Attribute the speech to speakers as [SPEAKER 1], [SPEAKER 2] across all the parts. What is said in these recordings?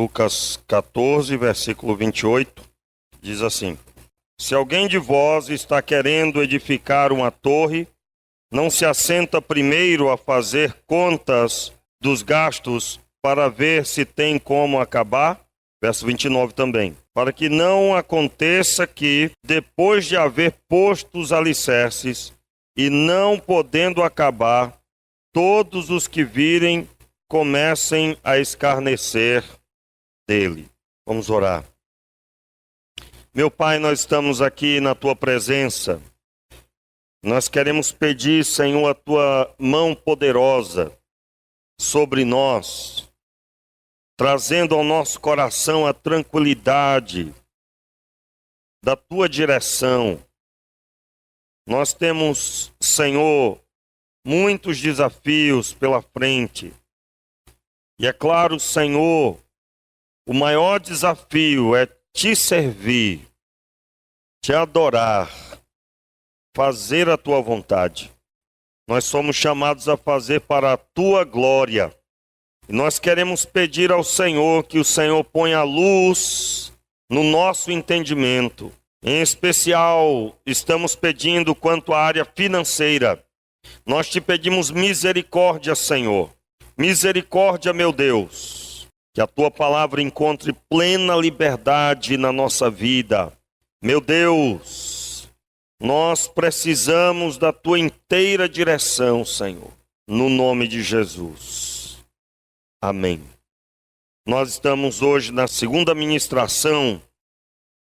[SPEAKER 1] Lucas 14, versículo 28, diz assim: Se alguém de vós está querendo edificar uma torre, não se assenta primeiro a fazer contas dos gastos para ver se tem como acabar? Verso 29 também. Para que não aconteça que, depois de haver posto os alicerces e não podendo acabar, todos os que virem comecem a escarnecer dele. Vamos orar. Meu Pai, nós estamos aqui na Tua presença. Nós queremos pedir, Senhor, a Tua mão poderosa sobre nós, trazendo ao nosso coração a tranquilidade da Tua direção. Nós temos, Senhor, muitos desafios pela frente. E é claro, Senhor, o maior desafio é Te servir, Te adorar, fazer a Tua vontade. Nós somos chamados a fazer para a Tua glória. E nós queremos pedir ao Senhor que o Senhor ponha luz no nosso entendimento. Em especial, estamos pedindo quanto à área financeira. Nós Te pedimos misericórdia, Senhor. Misericórdia, meu Deus. Que a Tua palavra encontre plena liberdade na nossa vida. Meu Deus, nós precisamos da Tua inteira direção, Senhor. No nome de Jesus. Amém. Nós estamos hoje na segunda ministração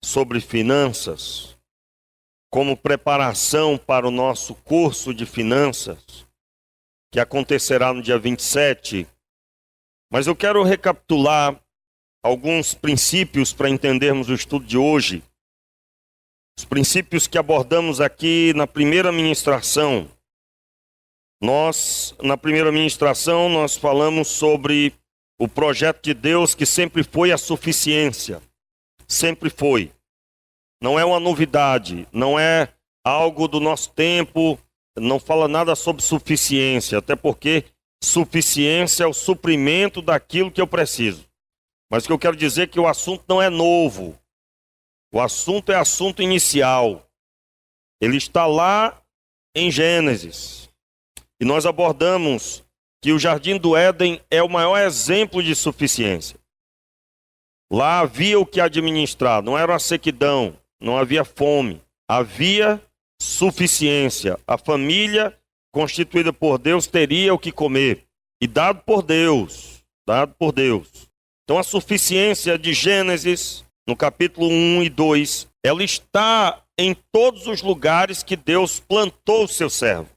[SPEAKER 1] sobre finanças, como preparação para o nosso curso de finanças, que acontecerá no dia 27. Mas eu quero recapitular alguns princípios para entendermos o estudo de hoje. Os princípios que abordamos aqui na primeira ministração. Na primeira ministração, nós falamos sobre o projeto de Deus, que sempre foi a suficiência. Sempre foi. Não é uma novidade, não é algo do nosso tempo, não fala nada sobre suficiência, até porque suficiência é o suprimento daquilo que eu preciso. Mas o que eu quero dizer é que o assunto não é novo. O assunto é assunto inicial. Ele está lá em Gênesis. E nós abordamos que o Jardim do Éden é o maior exemplo de suficiência. Lá havia o que administrar, não era uma sequidão, não havia fome, havia suficiência. A família constituída por Deus teria o que comer, e dado por Deus, dado por Deus. Então a suficiência de Gênesis, no capítulo 1 e 2, ela está em todos os lugares que Deus plantou o seu servo.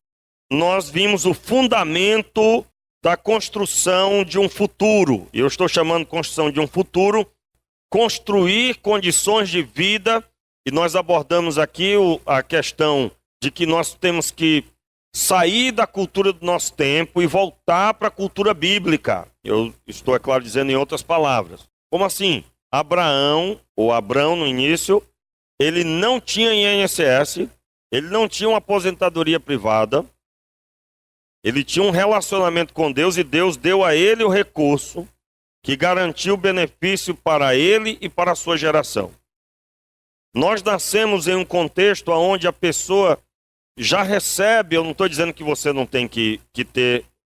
[SPEAKER 1] Nós vimos o fundamento da construção de um futuro. Eu estou chamando de construção de um futuro, construir condições de vida, e nós abordamos aqui a questão de que nós temos que sair da cultura do nosso tempo e voltar para a cultura bíblica. Eu estou, é claro, dizendo em outras palavras. Como assim? Abraão no início, ele não tinha INSS, ele não tinha uma aposentadoria privada, ele tinha um relacionamento com Deus e Deus deu a ele o recurso que garantiu benefício para ele e para a sua geração. Nós nascemos em um contexto onde a pessoa já recebe, eu não estou dizendo que você não tem que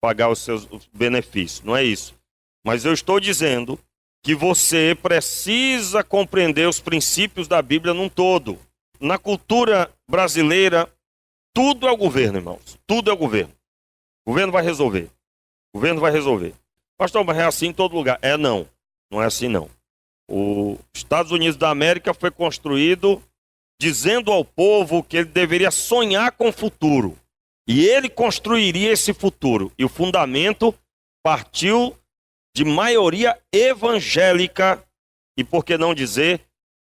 [SPEAKER 1] pagar os seus benefícios, não é isso. Mas eu estou dizendo que você precisa compreender os princípios da Bíblia num todo. Na cultura brasileira, tudo é o governo, irmãos. Tudo é o governo. O governo vai resolver. O governo vai resolver. Pastor, mas é assim em todo lugar. Não. Não é assim, não. Os Estados Unidos da América foi construído dizendo ao povo que ele deveria sonhar com o futuro. E ele construiria esse futuro. E o fundamento partiu de maioria evangélica e, por que não dizer,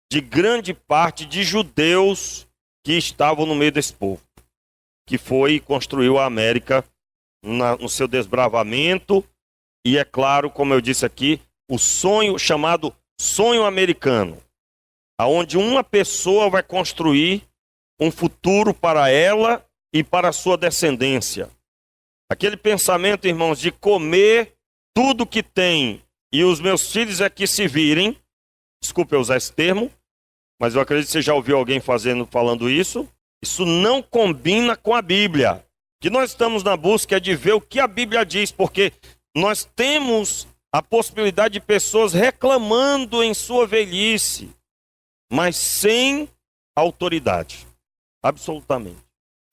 [SPEAKER 1] de grande parte de judeus que estavam no meio desse povo, que foi e construiu a América no seu desbravamento. E é claro, como eu disse aqui, o sonho chamado sonho americano, aonde uma pessoa vai construir um futuro para ela e para a sua descendência. Aquele pensamento, irmãos, de comer tudo que tem e os meus filhos é que se virem, desculpe eu usar esse termo, mas eu acredito que você já ouviu alguém falando isso. Isso não combina com a Bíblia. O que nós estamos na busca é de ver o que a Bíblia diz, porque nós temos a possibilidade de pessoas reclamando em sua velhice, mas sem autoridade, absolutamente.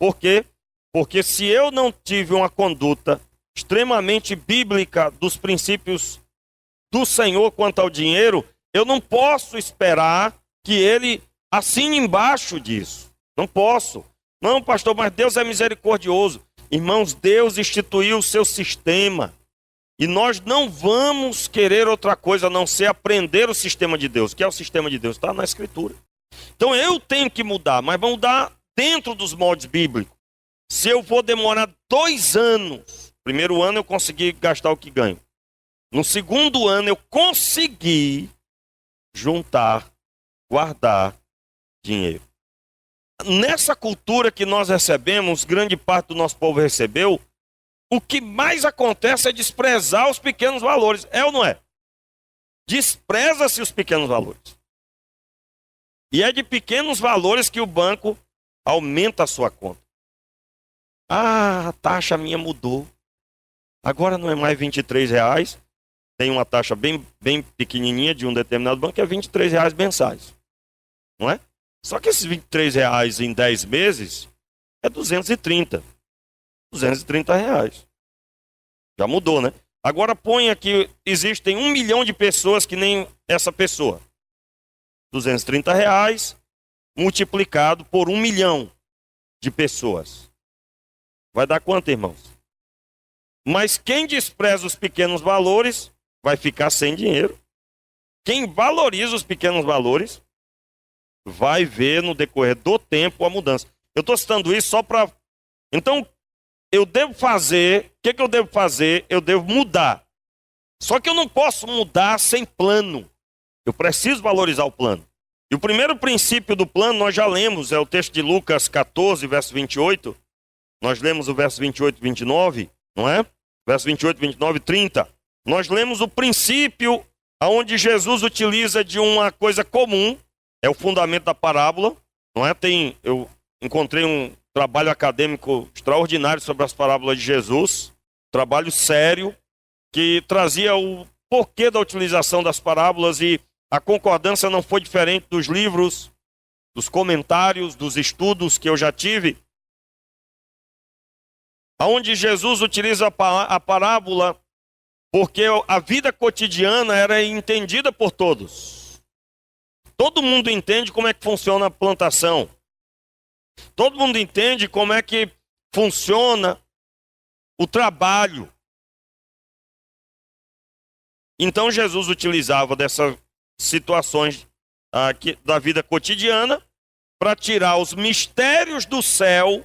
[SPEAKER 1] Por quê? Porque se eu não tive uma conduta extremamente bíblica dos princípios do Senhor quanto ao dinheiro, eu não posso esperar que ele assine embaixo disso. Não posso. Não, pastor, mas Deus é misericordioso. Irmãos, Deus instituiu o seu sistema. E nós não vamos querer outra coisa a não ser aprender o sistema de Deus. O que é o sistema de Deus? Está na Escritura. Então eu tenho que mudar, mas vamos mudar dentro dos moldes bíblicos. Se eu vou demorar 2 anos, primeiro ano eu consegui gastar o que ganho. No segundo ano eu consegui juntar, guardar dinheiro. Nessa cultura que nós recebemos, grande parte do nosso povo recebeu, o que mais acontece é desprezar os pequenos valores. É ou não é? Despreza-se os pequenos valores. E é de pequenos valores que o banco aumenta a sua conta. Ah, a taxa minha mudou. Agora não é mais R$ 23. Tem uma taxa bem pequenininha de um determinado banco, que é R$ 23 mensais. Não é? Só que esses R$ 23 em 10 meses é 230. R$ 230. Já mudou, né? Agora põe aqui, existem 1 milhão de pessoas que nem essa pessoa. R$ 230 multiplicado por 1 milhão de pessoas. Vai dar quanto, irmãos? Mas quem despreza os pequenos valores vai ficar sem dinheiro. Quem valoriza os pequenos valores vai ver no decorrer do tempo a mudança. Eu estou citando isso só para... Então, eu devo fazer... O que eu devo fazer? Eu devo mudar. Só que eu não posso mudar sem plano. Eu preciso valorizar o plano. E o primeiro princípio do plano nós já lemos, é o texto de Lucas 14, verso 28. Nós lemos o verso 28 e 29, não é? Verso 28, 29 e 30. Nós lemos o princípio onde Jesus utiliza de uma coisa comum, é o fundamento da parábola, não é? Eu encontrei um trabalho acadêmico extraordinário sobre as parábolas de Jesus, trabalho sério, que trazia o porquê da utilização das parábolas, e a concordância não foi diferente dos livros, dos comentários, dos estudos que eu já tive, onde Jesus utiliza a parábola porque a vida cotidiana era entendida por todos. Todo mundo entende como é que funciona a plantação. Todo mundo entende como é que funciona o trabalho. Então Jesus utilizava dessas situações da vida cotidiana para tirar os mistérios do céu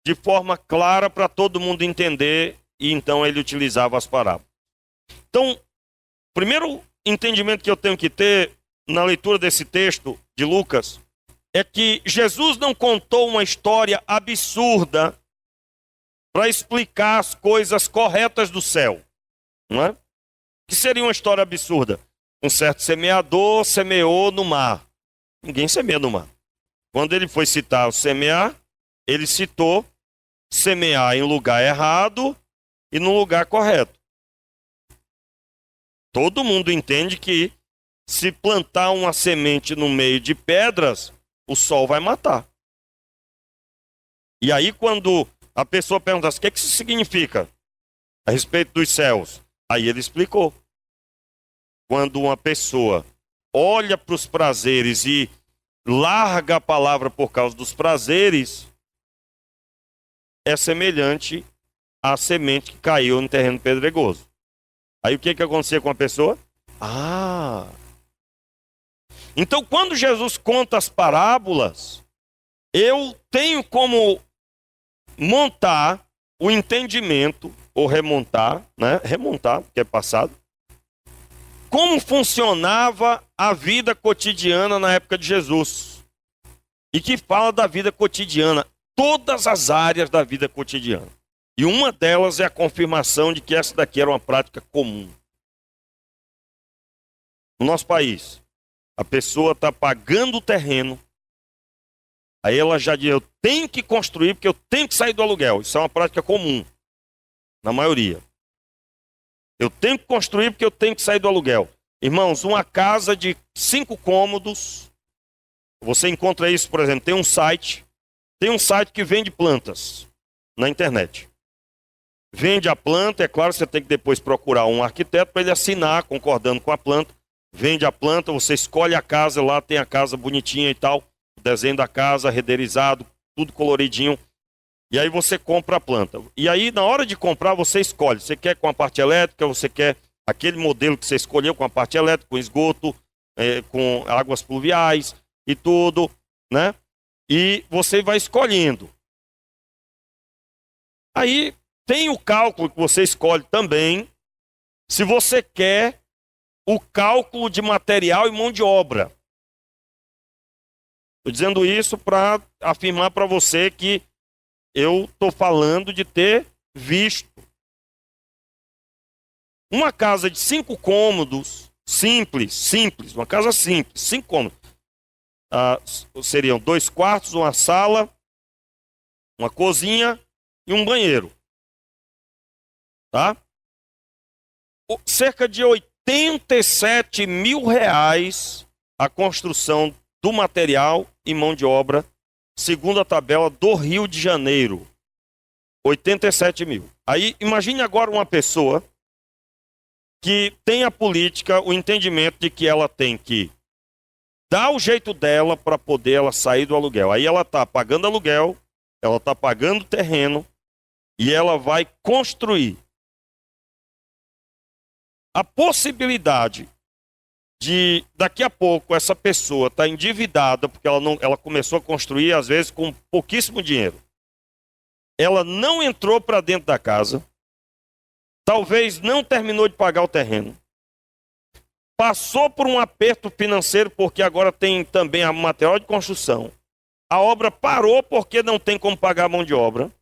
[SPEAKER 1] de forma clara para todo mundo entender, e então ele utilizava as parábolas. Então, o primeiro entendimento que eu tenho que ter na leitura desse texto de Lucas é que Jesus não contou uma história absurda para explicar as coisas corretas do céu, não é? Que seria uma história absurda? Um certo semeador semeou no mar. Ninguém semeia no mar. Quando ele foi citar o semear, ele citou semear em lugar errado e no lugar correto. Todo mundo entende que se plantar uma semente no meio de pedras, o sol vai matar. E aí quando a pessoa pergunta, o que isso significa a respeito dos céus? Aí ele explicou. Quando uma pessoa olha para os prazeres e larga a palavra por causa dos prazeres, é semelhante à semente que caiu no terreno pedregoso. Aí o que acontecia com a pessoa? Então quando Jesus conta as parábolas, eu tenho como montar o entendimento, ou remontar, né? Remontar, que é passado, como funcionava a vida cotidiana na época de Jesus. E que fala da vida cotidiana, todas as áreas da vida cotidiana. E uma delas é a confirmação de que essa daqui era uma prática comum. No nosso país, a pessoa está pagando o terreno, aí ela já diz, eu tenho que construir porque eu tenho que sair do aluguel. Isso é uma prática comum, na maioria. Eu tenho que construir porque eu tenho que sair do aluguel. Irmãos, uma casa de 5 cômodos, você encontra isso, por exemplo, tem um site que vende plantas na internet. Vende a planta, é claro, você tem que depois procurar um arquiteto para ele assinar, concordando com a planta. Vende a planta, você escolhe a casa, lá tem a casa bonitinha e tal, o desenho da casa, renderizado, tudo coloridinho. E aí você compra a planta. E aí, na hora de comprar, você escolhe. Você quer com a parte elétrica, você quer aquele modelo que você escolheu com a parte elétrica, com esgoto, com águas pluviais e tudo, né? E você vai escolhendo. Aí tem o cálculo que você escolhe também, se você quer o cálculo de material e mão de obra. Estou dizendo isso para afirmar para você que eu estou falando de ter visto. Uma casa de 5 cômodos, simples, uma casa simples, 5 cômodos. Seriam 2 quartos, uma sala, uma cozinha e um banheiro. Tá? Cerca de R$ 87 mil a construção do material e mão de obra, segundo a tabela do Rio de Janeiro. 87 mil. Aí, imagine agora uma pessoa que tem a política, o entendimento de que ela tem que dar o jeito dela para poder ela sair do aluguel. Aí ela está pagando aluguel, ela está pagando terreno e ela vai construir. A possibilidade de, daqui a pouco, essa pessoa estar endividada, porque ela começou a construir, às vezes, com pouquíssimo dinheiro. Ela não entrou para dentro da casa, talvez não terminou de pagar o terreno, passou por um aperto financeiro, porque agora tem também a material de construção. A obra parou porque não tem como pagar a mão de obra.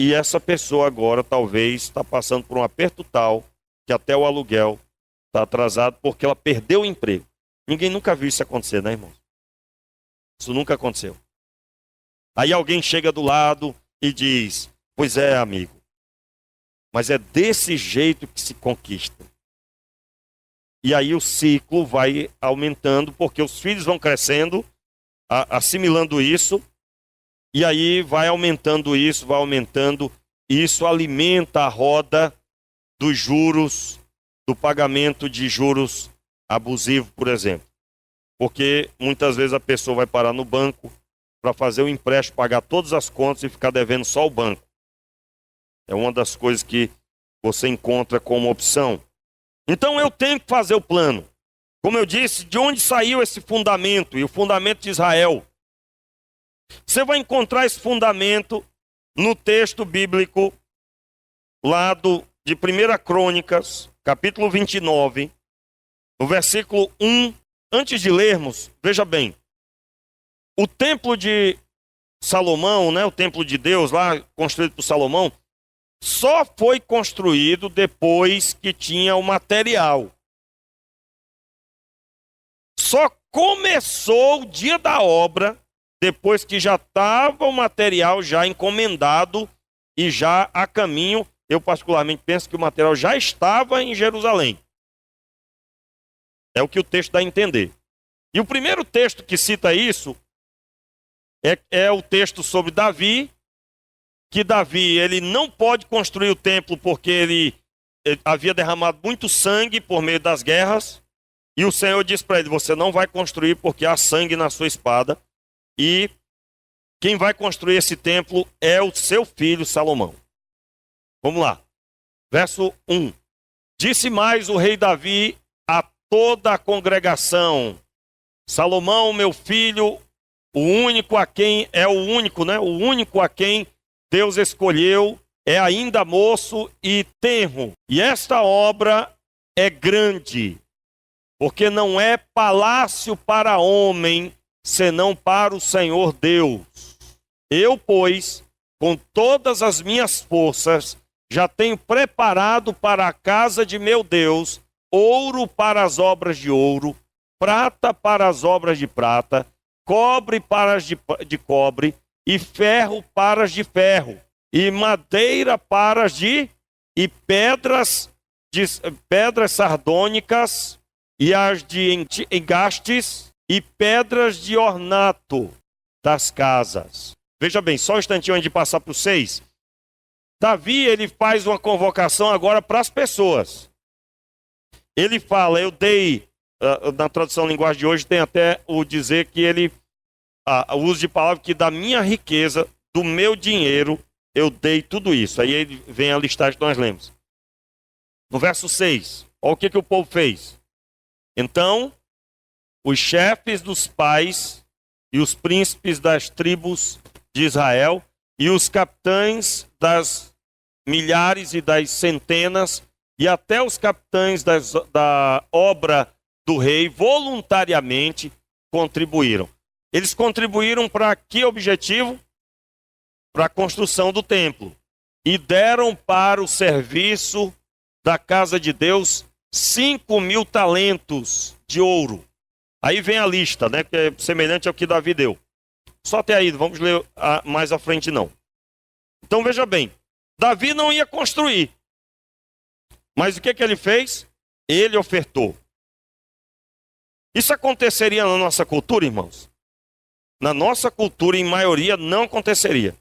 [SPEAKER 1] E essa pessoa agora talvez está passando por um aperto tal que até o aluguel está atrasado porque ela perdeu o emprego. Ninguém nunca viu isso acontecer, né, irmão? Isso nunca aconteceu. Aí alguém chega do lado e diz, pois é, amigo, mas é desse jeito que se conquista. E aí o ciclo vai aumentando porque os filhos vão crescendo, assimilando isso. E aí vai aumentando isso, isso alimenta a roda dos juros, do pagamento de juros abusivos, por exemplo. Porque muitas vezes a pessoa vai parar no banco para fazer o empréstimo, pagar todas as contas e ficar devendo só o banco. É uma das coisas que você encontra como opção. Então eu tenho que fazer o plano. Como eu disse, de onde saiu esse fundamento? E o fundamento de Israel. Você vai encontrar esse fundamento no texto bíblico lá de 1 Crônicas, capítulo 29, no versículo 1. Antes de lermos, veja bem, o templo de Salomão, né, o templo de Deus lá, construído por Salomão, só foi construído depois que tinha o material. Só começou o dia da obra depois que já estava o material já encomendado e já a caminho. Eu particularmente penso que o material já estava em Jerusalém. É o que o texto dá a entender. E o primeiro texto que cita isso é o texto sobre Davi, que Davi ele não pode construir o templo porque ele havia derramado muito sangue por meio das guerras. E o Senhor disse para ele, você não vai construir porque há sangue na sua espada. E quem vai construir esse templo é o seu filho Salomão. Vamos lá. Verso 1. Disse mais o rei Davi a toda a congregação, Salomão, meu filho, o único a quem, é o único, né? O único a quem Deus escolheu, é ainda moço e tenro. E esta obra é grande, porque não é palácio para homem, senão para o Senhor Deus. Eu, pois, com todas as minhas forças, já tenho preparado para a casa de meu Deus ouro para as obras de ouro, prata para as obras de prata, cobre para as de cobre, e ferro para as de ferro, e madeira para as de, e pedras sardônicas, e as de engastes, e pedras de ornato das casas. Veja bem, só um instantinho antes de passar para o 6. Davi, ele faz uma convocação agora para as pessoas. Ele fala, eu dei, na tradução linguagem de hoje tem até o dizer que ele, o uso de palavra que da minha riqueza, do meu dinheiro, eu dei tudo isso. Aí ele vem a listagem que nós lemos. No verso 6, olha o que o povo fez. Então, os chefes dos pais e os príncipes das tribos de Israel e os capitães das milhares e das centenas e até os capitães da obra do rei voluntariamente contribuíram. Eles contribuíram para que objetivo? Para a construção do templo. E deram para o serviço da casa de Deus 5.000 talentos de ouro. Aí vem a lista, né, que é semelhante ao que Davi deu. Só até aí, vamos ler mais à frente não. Então veja bem, Davi não ia construir. Mas o que ele fez? Ele ofertou. Isso aconteceria na nossa cultura, irmãos? Na nossa cultura, em maioria, não aconteceria.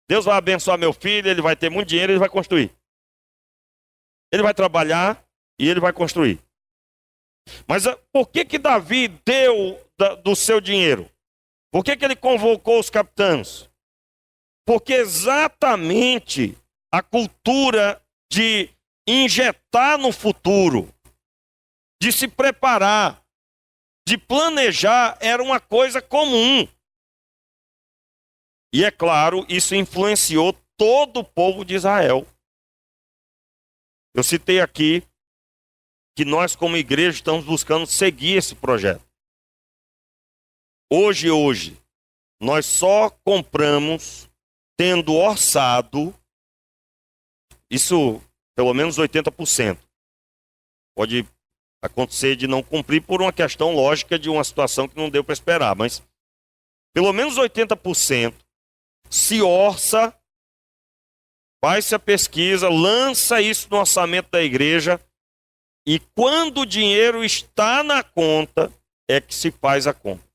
[SPEAKER 1] Deus vai abençoar meu filho, ele vai ter muito dinheiro, ele vai construir. Ele vai trabalhar e ele vai construir. Mas por que Davi deu do seu dinheiro? Por que ele convocou os capitães? Porque exatamente a cultura de injetar no futuro, de se preparar, de planejar, era uma coisa comum. E é claro, isso influenciou todo o povo de Israel. Eu citei aqui que nós, como igreja, estamos buscando seguir esse projeto. Hoje, nós só compramos tendo orçado, isso pelo menos 80%. Pode acontecer de não cumprir por uma questão lógica de uma situação que não deu para esperar, mas pelo menos 80% se orça, faz-se a pesquisa, lança isso no orçamento da igreja, e quando o dinheiro está na conta, é que se faz a conta.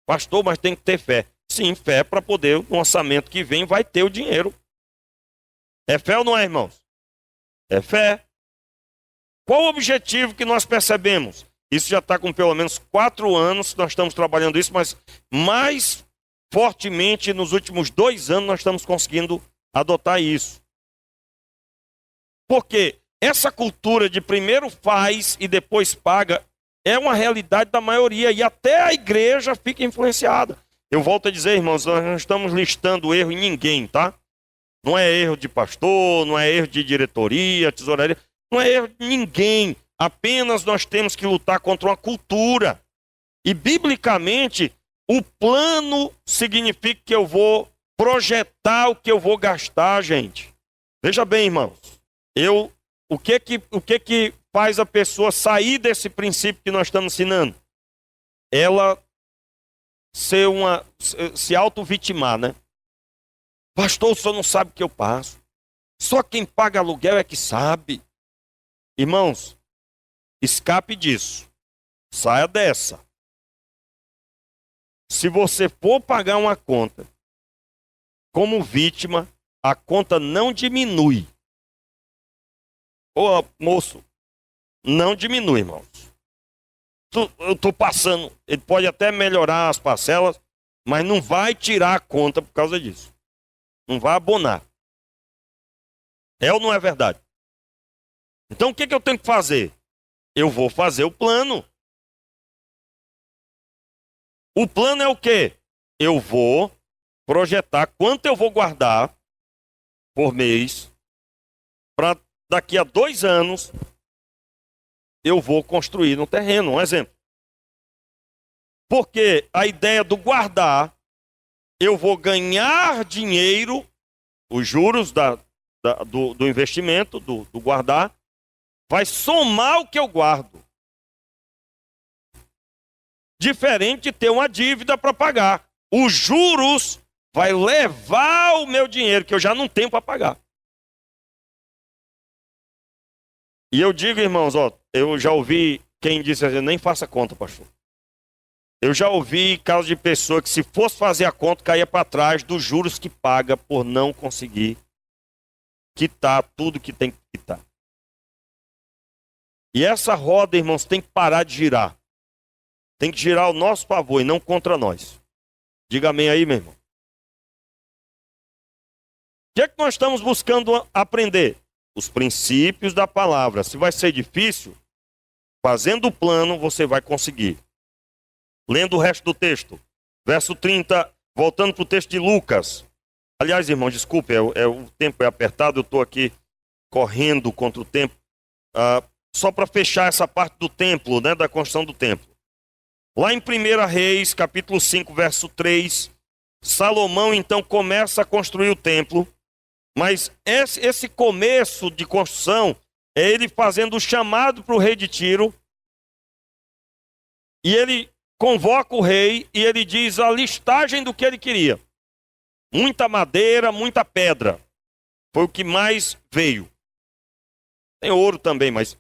[SPEAKER 1] Pastor, mas tem que ter fé. Sim, fé para poder, no orçamento que vem, vai ter o dinheiro. É fé ou não é, irmãos? É fé. Qual o objetivo que nós percebemos? Isso já está com pelo menos 4 anos que nós estamos trabalhando isso, mas mais fortemente nos últimos 2 anos nós estamos conseguindo adotar isso. Por quê? Essa cultura de primeiro faz e depois paga é uma realidade da maioria e até a igreja fica influenciada. Eu volto a dizer, irmãos, nós não estamos listando erro em ninguém, tá? Não é erro de pastor, não é erro de diretoria, tesouraria, não é erro de ninguém. Apenas nós temos que lutar contra uma cultura. E biblicamente, o plano significa que eu vou projetar o que eu vou gastar, gente. Veja bem, irmãos, o que faz a pessoa sair desse princípio que nós estamos ensinando? Ela se auto-vitimar, né? Pastor, o senhor não sabe o que eu passo. Só quem paga aluguel é que sabe. Irmãos, escape disso. Saia dessa. Se você for pagar uma conta como vítima, a conta não diminui. Ô, moço, não diminui, irmãos. Eu estou passando, ele pode até melhorar as parcelas, mas não vai tirar a conta por causa disso. Não vai abonar. É ou não é verdade? Então o que eu tenho que fazer? Eu vou fazer o plano. O plano é o quê? Eu vou projetar quanto eu vou guardar por mês para daqui a 2 anos eu vou construir no terreno, um exemplo. Porque a ideia do guardar, eu vou ganhar dinheiro, os juros do investimento, do guardar, vai somar o que eu guardo. Diferente de ter uma dívida para pagar. Os juros vai levar o meu dinheiro, que eu já não tenho para pagar. E eu digo, irmãos, ó, eu já ouvi quem disse assim, nem faça conta, pastor. Eu já ouvi casos de pessoa que se fosse fazer a conta, caía para trás dos juros que paga por não conseguir quitar tudo que tem que quitar. E essa roda, irmãos, tem que parar de girar. Tem que girar ao nosso favor e não contra nós. Diga amém aí, meu irmão. O que é que nós estamos buscando aprender? Os princípios da palavra. Se vai ser difícil, fazendo o plano, você vai conseguir. Lendo o resto do texto. Verso 30, voltando para o texto de Lucas. Aliás, irmão, desculpe, o tempo é apertado, eu estou aqui correndo contra o tempo. Só para fechar essa parte do templo, né, da construção do templo. Lá em 1 Reis, capítulo 5, verso 3, Salomão então começa a construir o templo. Mas esse começo de construção é ele fazendo o chamado para o rei de Tiro. E ele convoca o rei e ele diz a listagem do que ele queria. Muita madeira, muita pedra. Foi o que mais veio. Tem ouro também, mas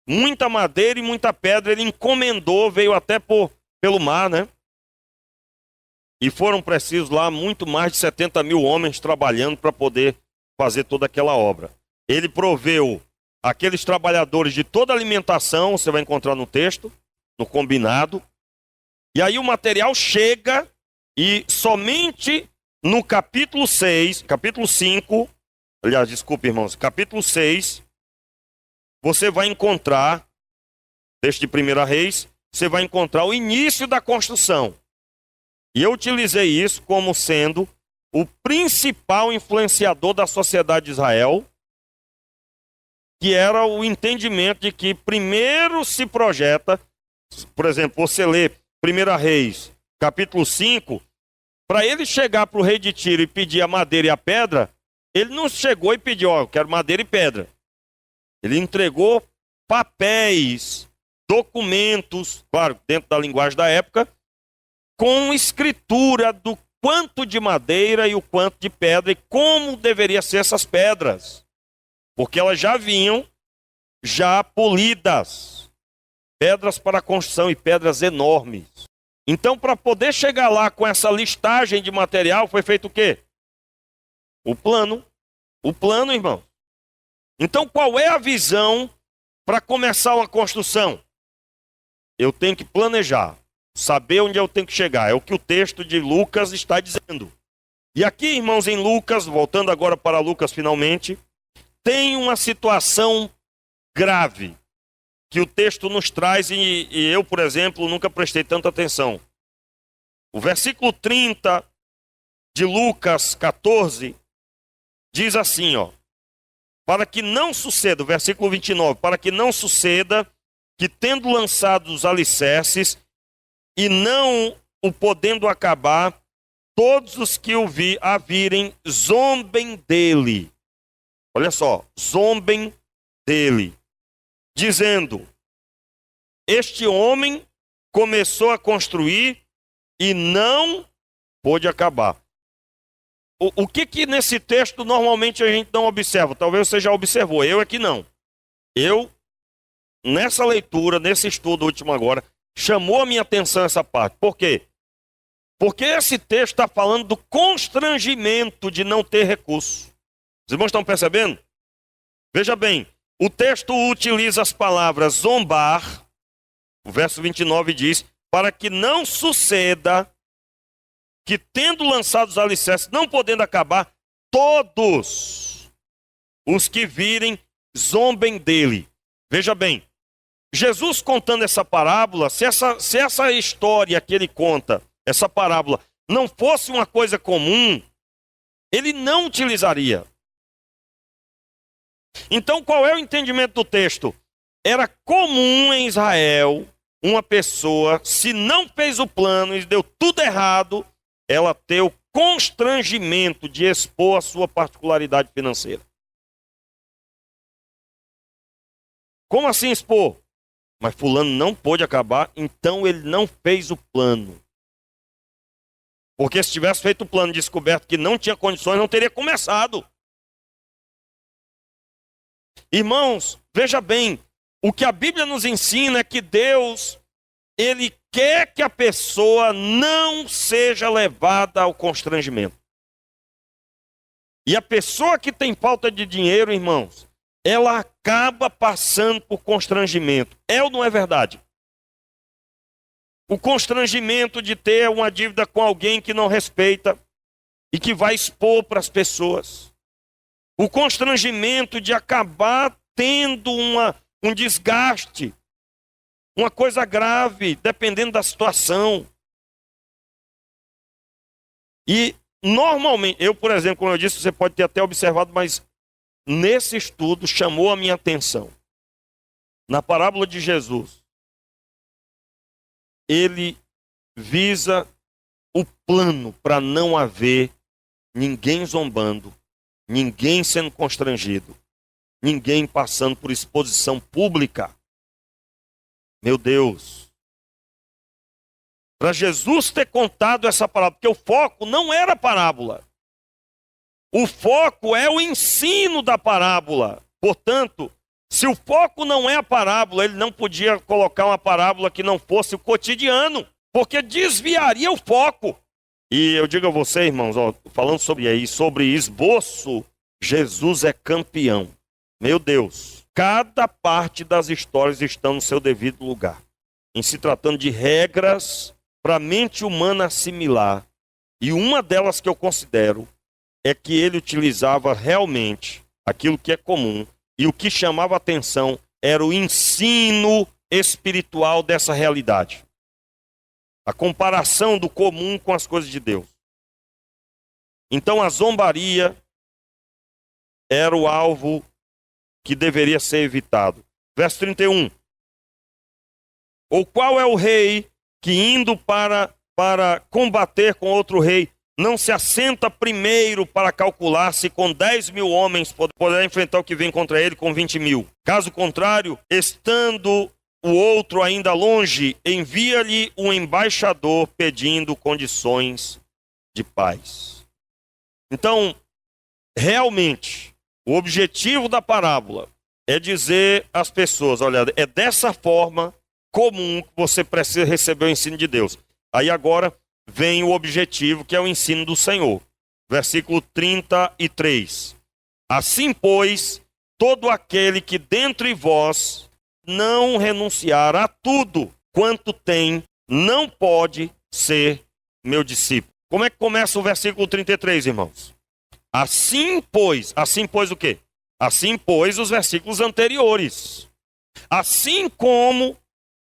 [SPEAKER 1] muita madeira e muita pedra. Ele encomendou, veio até pelo mar, né? E foram precisos lá muito mais de 70 mil homens trabalhando para poder fazer toda aquela obra. Ele proveu aqueles trabalhadores de toda a alimentação, você vai encontrar no texto, no combinado. E aí o material chega e somente no capítulo 5, aliás, desculpe, irmãos, capítulo 6, você vai encontrar, texto de 1 Reis, você vai encontrar o início da construção. E eu utilizei isso como sendo o principal influenciador da sociedade de Israel, que era o entendimento de que primeiro se projeta, por exemplo, você lê 1 Reis, capítulo 5, para ele chegar para o rei de Tiro e pedir a madeira e a pedra, ele não chegou e pediu, ó, eu quero madeira e pedra. Ele entregou papéis, documentos, claro, dentro da linguagem da época, com escritura do quanto de madeira e o quanto de pedra e como deveriam ser essas pedras. Porque elas já vinham já polidas. Pedras para construção e pedras enormes. Então, para poder chegar lá com essa listagem de material, foi feito o quê? O plano. O plano, irmão. Então, qual é a visão para começar uma construção? Eu tenho que planejar. Saber onde eu tenho que chegar. É o que o texto de Lucas está dizendo. E aqui, irmãos, em Lucas, voltando agora para Lucas finalmente, tem uma situação grave que o texto nos traz e eu, por exemplo, nunca prestei tanta atenção. O versículo 30 de Lucas 14 diz assim, ó. Para que não suceda, o versículo 29, para que não suceda que tendo lançado os alicerces e não o podendo acabar, todos os que o virem zombem dele. Olha só, zombem dele, dizendo, este homem começou a construir e não pôde acabar. O que nesse texto normalmente a gente não observa? Talvez você já observou, eu é que não. Eu, nessa leitura, nesse estudo último agora, chamou a minha atenção essa parte. Por quê? Porque esse texto está falando do constrangimento de não ter recurso. Os irmãos estão percebendo? Veja bem, o texto utiliza as palavras zombar, o verso 29 diz, para que não suceda que tendo lançado os alicerces, não podendo acabar, todos os que virem zombem dele. Veja bem, Jesus contando essa parábola, se essa história que ele conta, essa parábola, não fosse uma coisa comum, ele não utilizaria. Então, qual é o entendimento do texto? Era comum em Israel uma pessoa, se não fez o plano e deu tudo errado, ela ter o constrangimento de expor a sua particularidade financeira. Como assim expor? Mas fulano não pôde acabar, então ele não fez o plano. Porque se tivesse feito o plano descoberto que não tinha condições, não teria começado. Irmãos, veja bem, o que a Bíblia nos ensina é que Deus, Ele quer que a pessoa não seja levada ao constrangimento. E a pessoa que tem falta de dinheiro, irmãos, ela acaba passando por constrangimento. É ou não é verdade? O constrangimento de ter uma dívida com alguém que não respeita e que vai expor para as pessoas. O constrangimento de acabar tendo um desgaste, uma coisa grave, dependendo da situação. E normalmente, eu, por exemplo, como eu disse, você pode ter até observado, mas nesse estudo chamou a minha atenção. Na parábola de Jesus, ele visa o plano para não haver ninguém zombando, ninguém sendo constrangido, ninguém passando por exposição pública. Meu Deus. Para Jesus ter contado essa parábola, porque o foco não era a parábola. O foco é o ensino da parábola. Portanto, se o foco não é a parábola, ele não podia colocar uma parábola que não fosse o cotidiano, porque desviaria o foco. E eu digo a você, irmãos, falando sobre esboço, Jesus é campeão. Meu Deus, cada parte das histórias está no seu devido lugar. Em se tratando de regras para a mente humana assimilar. E uma delas que eu considero é que ele utilizava realmente aquilo que é comum. E o que chamava atenção era o ensino espiritual dessa realidade. A comparação do comum com as coisas de Deus. Então a zombaria era o alvo que deveria ser evitado. Verso 31. Ou qual é o rei que indo para combater com outro rei, não se assenta primeiro para calcular se com 10.000 homens poderá enfrentar o que vem contra ele com 20.000. Caso contrário, estando o outro ainda longe, envia-lhe um embaixador pedindo condições de paz. Então, realmente, o objetivo da parábola é dizer às pessoas, olha, é dessa forma comum que você precisa receber o ensino de Deus. Aí agora vem o objetivo, que é o ensino do Senhor. Versículo 33. Assim, pois, todo aquele que dentre vós não renunciar a tudo quanto tem, não pode ser meu discípulo. Como é que começa o versículo 33, irmãos? Assim, pois o quê? Assim, pois, os versículos anteriores. Assim como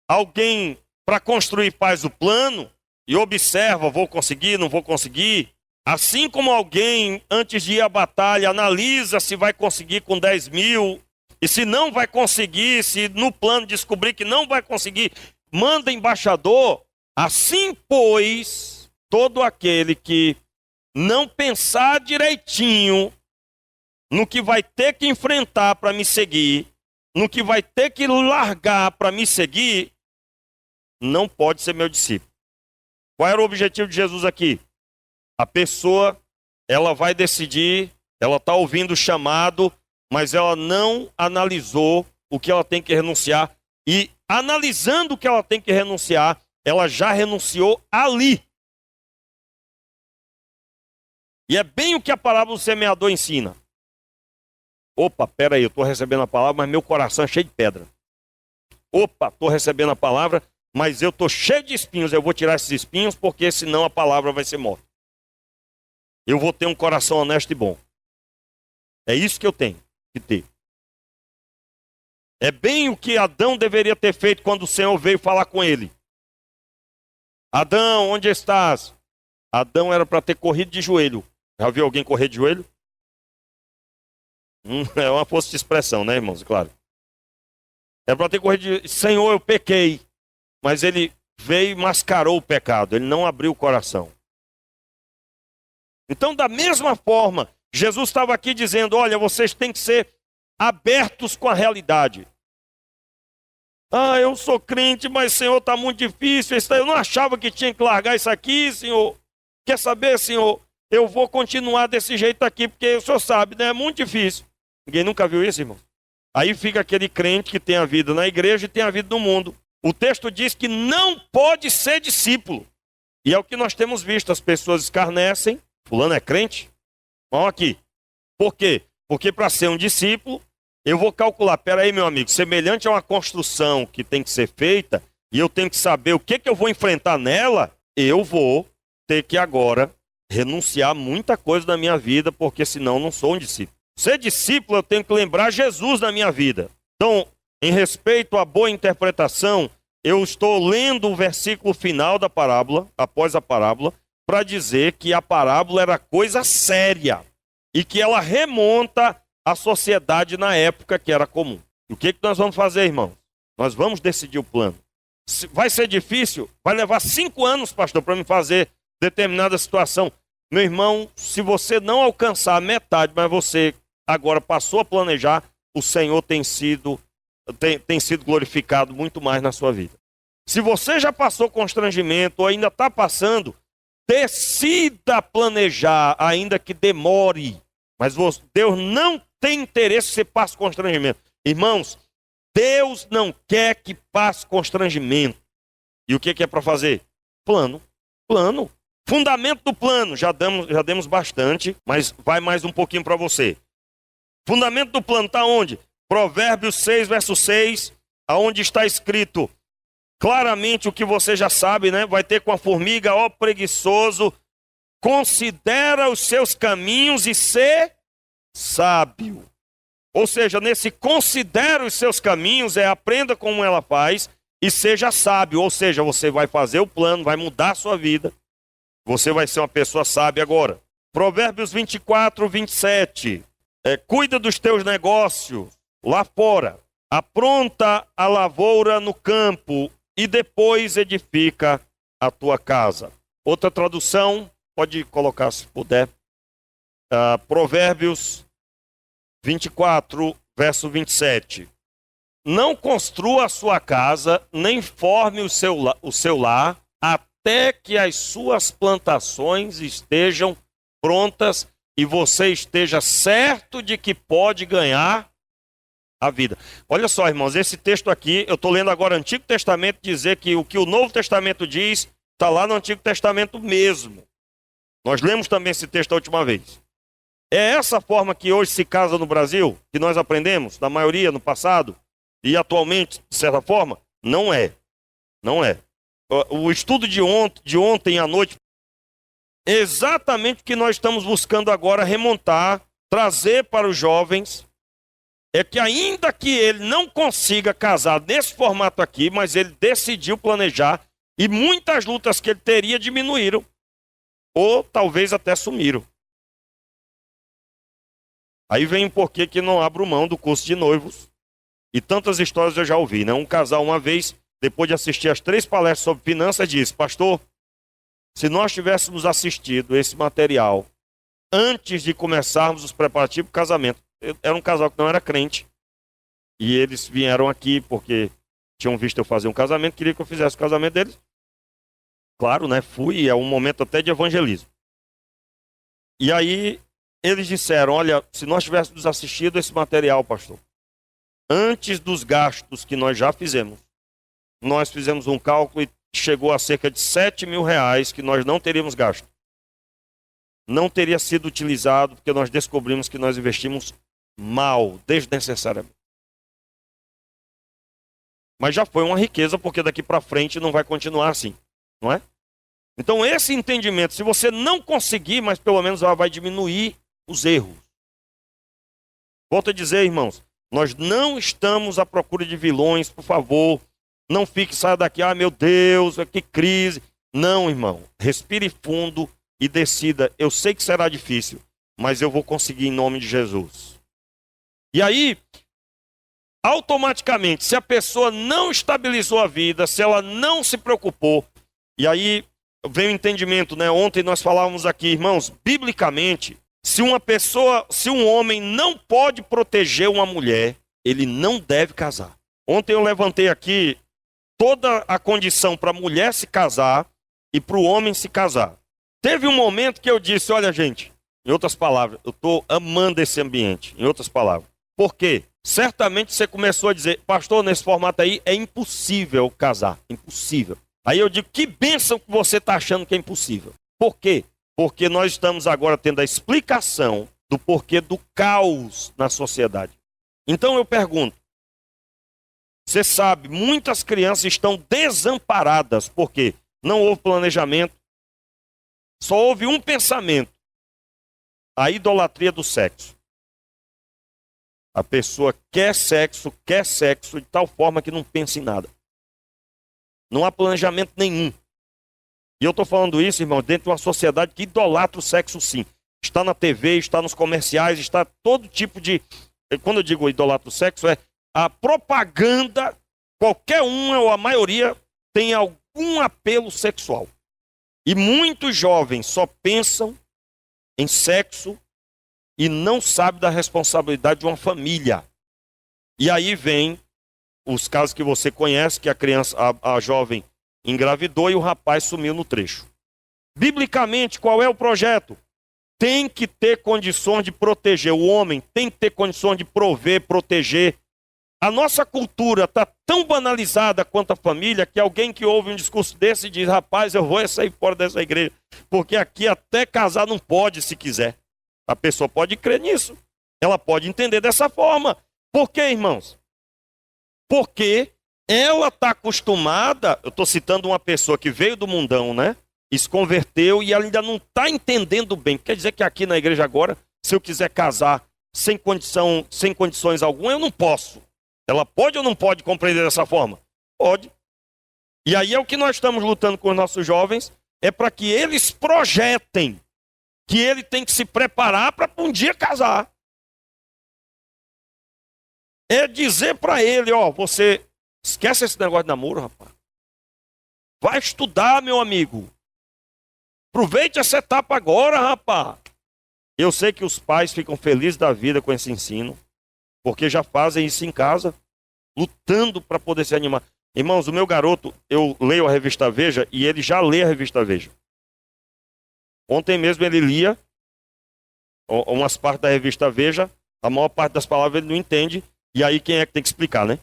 [SPEAKER 1] alguém, para construir, faz o plano, e observa, vou conseguir, não vou conseguir. Assim como alguém, antes de ir à batalha, analisa se vai conseguir com 10.000, e se não vai conseguir, se no plano descobrir que não vai conseguir, manda embaixador. Assim, pois, todo aquele que não pensar direitinho no que vai ter que enfrentar para me seguir, no que vai ter que largar para me seguir, não pode ser meu discípulo. Qual era o objetivo de Jesus aqui? A pessoa, ela vai decidir, ela está ouvindo o chamado, mas ela não analisou o que ela tem que renunciar. E analisando o que ela tem que renunciar, ela já renunciou ali. E é bem o que a parábola do semeador ensina. Opa, peraí, eu estou recebendo a palavra, mas meu coração é cheio de pedra. Opa, estou recebendo a palavra, mas eu estou cheio de espinhos. Eu vou tirar esses espinhos, porque senão a palavra vai ser morta. Eu vou ter um coração honesto e bom. É isso que eu tenho que ter. É bem o que Adão deveria ter feito quando o Senhor veio falar com ele. Adão, onde estás? Adão era para ter corrido de joelho. Já viu alguém correr de joelho? É uma força de expressão, né, irmãos? Claro. É para ter corrido de... Senhor, eu pequei. Mas ele veio e mascarou o pecado. Ele não abriu o coração. Então, da mesma forma, Jesus estava aqui dizendo, olha, vocês têm que ser abertos com a realidade. Ah, eu sou crente, mas, Senhor, está muito difícil. Eu não achava que tinha que largar isso aqui, Senhor. Quer saber, Senhor? Eu vou continuar desse jeito aqui, porque o Senhor sabe, né? É muito difícil. Ninguém nunca viu isso, irmão? Aí fica aquele crente que tem a vida na igreja e tem a vida no mundo. O texto diz que não pode ser discípulo. E é o que nós temos visto. As pessoas escarnecem. Fulano é crente? Vamos aqui. Por quê? Porque para ser um discípulo, eu vou calcular. Peraí, meu amigo, semelhante a uma construção que tem que ser feita, e eu tenho que saber o que eu vou enfrentar nela, eu vou ter que agora renunciar a muita coisa da minha vida, porque senão eu não sou um discípulo. Ser discípulo, eu tenho que lembrar Jesus na minha vida. Então, em respeito à boa interpretação, eu estou lendo o versículo final da parábola, após a parábola, para dizer que a parábola era coisa séria e que ela remonta à sociedade na época que era comum. E o que nós vamos fazer, irmão? Nós vamos decidir o plano. Vai ser difícil? Vai levar 5 anos, pastor, para me fazer determinada situação. Meu irmão, se você não alcançar a metade, mas você agora passou a planejar, o Senhor tem sido glorificado muito mais na sua vida. Se você já passou constrangimento ou ainda está passando, decida planejar, ainda que demore. Mas Deus não tem interesse que você passe constrangimento. Irmãos, Deus não quer que passe constrangimento. E o que é para fazer? Plano. Fundamento do plano, já demos bastante, mas vai mais um pouquinho para você. Fundamento do plano está onde? Provérbios 6, verso 6, aonde está escrito claramente o que você já sabe, né? Vai ter com a formiga, ó preguiçoso, considera os seus caminhos e ser sábio. Ou seja, nesse considera os seus caminhos, aprenda como ela faz e seja sábio. Ou seja, você vai fazer o plano, vai mudar a sua vida. Você vai ser uma pessoa sábia agora. Provérbios 24, 27. Cuida dos teus negócios lá fora. Apronta a lavoura no campo e depois edifica a tua casa. Outra tradução, pode colocar se puder. Provérbios 24, verso 27. Não construa a sua casa, nem forme o seu lar, até que as suas plantações estejam prontas e você esteja certo de que pode ganhar a vida. Olha só, irmãos, esse texto aqui, eu estou lendo agora o Antigo Testamento dizer que o Novo Testamento diz, está lá no Antigo Testamento mesmo. Nós lemos também esse texto a última vez. É essa forma que hoje se casa no Brasil, que nós aprendemos, na maioria, no passado, e atualmente, de certa forma? Não é. Não é. O estudo de ontem à noite, é exatamente o que nós estamos buscando agora remontar, trazer para os jovens, é que ainda que ele não consiga casar nesse formato aqui, mas ele decidiu planejar, e muitas lutas que ele teria diminuíram, ou talvez até sumiram. Aí vem o porquê que não abro mão do curso de noivos. E tantas histórias eu já ouvi, né? Um casal uma vez, depois de assistir as 3 palestras sobre finanças, disse: pastor, se nós tivéssemos assistido esse material antes de começarmos os preparativos para o casamento. Era um casal que não era crente. E eles vieram aqui porque tinham visto eu fazer um casamento, queriam que eu fizesse o casamento deles. Claro, né? Fui, é um momento até de evangelismo. E aí eles disseram: olha, se nós tivéssemos assistido esse material, pastor, antes dos gastos que nós já fizemos, nós fizemos um cálculo e chegou a cerca de 7 mil reais que nós não teríamos gasto. Não teria sido utilizado porque nós descobrimos que nós investimos mal, desnecessariamente. Mas já foi uma riqueza, porque daqui para frente não vai continuar assim, não é? Então esse entendimento, se você não conseguir, mas pelo menos vai diminuir os erros. Volto a dizer, irmãos, nós não estamos à procura de vilões, por favor. Não fique, saia daqui, meu Deus, que crise. Não, irmão, respire fundo e decida. Eu sei que será difícil, mas eu vou conseguir em nome de Jesus. E aí, automaticamente, se a pessoa não estabilizou a vida, se ela não se preocupou, e aí vem o entendimento, né? Ontem nós falávamos aqui, irmãos, biblicamente, se um homem não pode proteger uma mulher, ele não deve casar. Ontem eu levantei aqui toda a condição para a mulher se casar e para o homem se casar. Teve um momento que eu disse, olha gente, em outras palavras, eu estou amando esse ambiente, em outras palavras. Por quê? Certamente você começou a dizer, pastor, nesse formato aí é impossível casar, impossível. Aí eu digo, que bênção que você está achando que é impossível. Por quê? Porque nós estamos agora tendo a explicação do porquê do caos na sociedade. Então eu pergunto, você sabe, muitas crianças estão desamparadas, porque não houve planejamento, só houve um pensamento, a idolatria do sexo. A pessoa quer sexo de tal forma que não pensa em nada. Não há planejamento nenhum. E eu estou falando isso, irmão, dentro de uma sociedade que idolatra o sexo sim. Está na TV, está nos comerciais, está todo tipo de... Quando eu digo idolatra o sexo, é a propaganda, qualquer uma ou a maioria tem algum apelo sexual. E muitos jovens só pensam em sexo e não sabem da responsabilidade de uma família. E aí vem os casos que você conhece, que a criança, a jovem engravidou e o rapaz sumiu no trecho. Biblicamente, qual é o projeto? Tem que ter condições de proteger. O homem tem que ter condições de prover, proteger. A nossa cultura está tão banalizada quanto a família que alguém que ouve um discurso desse diz, rapaz, eu vou sair fora dessa igreja, porque aqui até casar não pode se quiser. A pessoa pode crer nisso. Ela pode entender dessa forma. Por quê, irmãos? Porque ela está acostumada, eu estou citando uma pessoa que veio do mundão, né? E se converteu e ela ainda não está entendendo bem. Quer dizer que aqui na igreja agora, se eu quiser casar sem condições alguma, eu não posso. Ela pode ou não pode compreender dessa forma? Pode. E aí é o que nós estamos lutando com os nossos jovens, é para que eles projetem que ele tem que se preparar para um dia casar. É dizer para ele, ó, você esquece esse negócio de namoro, rapaz. Vai estudar, meu amigo. Aproveite essa etapa agora, rapaz. Eu sei que os pais ficam felizes da vida com esse ensino, porque já fazem isso em casa, lutando para poder se animar. Irmãos, o meu garoto, eu leio a revista Veja e ele já lê a revista Veja. Ontem mesmo ele lia umas partes da revista Veja, a maior parte das palavras ele não entende, e aí quem é que tem que explicar, né?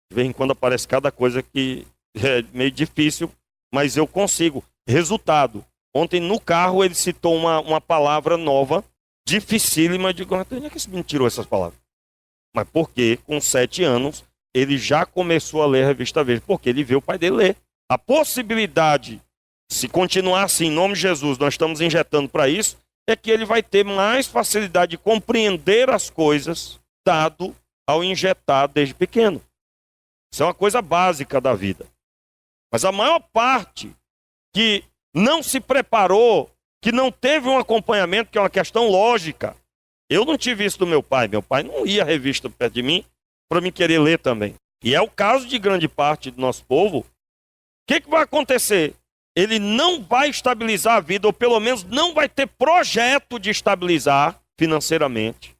[SPEAKER 1] De vez em quando aparece cada coisa que é meio difícil, mas eu consigo. Resultado, ontem no carro ele citou uma palavra nova, dificílima, eu digo, onde é que esse menino tirou essas palavras? Mas porque com 7 anos ele já começou a ler a revista Veja, porque ele vê o pai dele ler. A possibilidade, se continuar assim, em nome de Jesus, nós estamos injetando para isso, é que ele vai ter mais facilidade de compreender as coisas, dado ao injetar desde pequeno. Isso é uma coisa básica da vida. Mas a maior parte que não se preparou, que não teve um acompanhamento, que é uma questão lógica. Eu não tive isso do meu pai. Meu pai não ia a revista perto de mim para me querer ler também. E é o caso de grande parte do nosso povo. O que vai acontecer? Ele não vai estabilizar a vida, ou pelo menos não vai ter projeto de estabilizar financeiramente.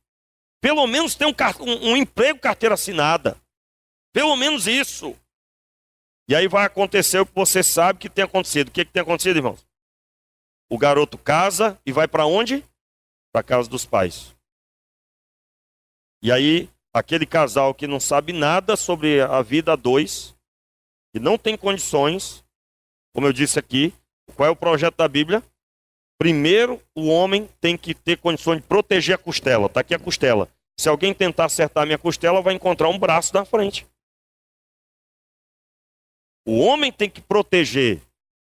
[SPEAKER 1] Pelo menos ter um emprego, carteira assinada. Pelo menos isso. E aí vai acontecer o que você sabe que tem acontecido. O que tem acontecido, irmãos? O garoto casa e vai para onde? Para a casa dos pais. E aí, aquele casal que não sabe nada sobre a vida a dois, que não tem condições, como eu disse aqui, qual é o projeto da Bíblia? Primeiro, o homem tem que ter condições de proteger a costela. Está aqui a costela. Se alguém tentar acertar a minha costela, vai encontrar um braço na frente. O homem tem que proteger.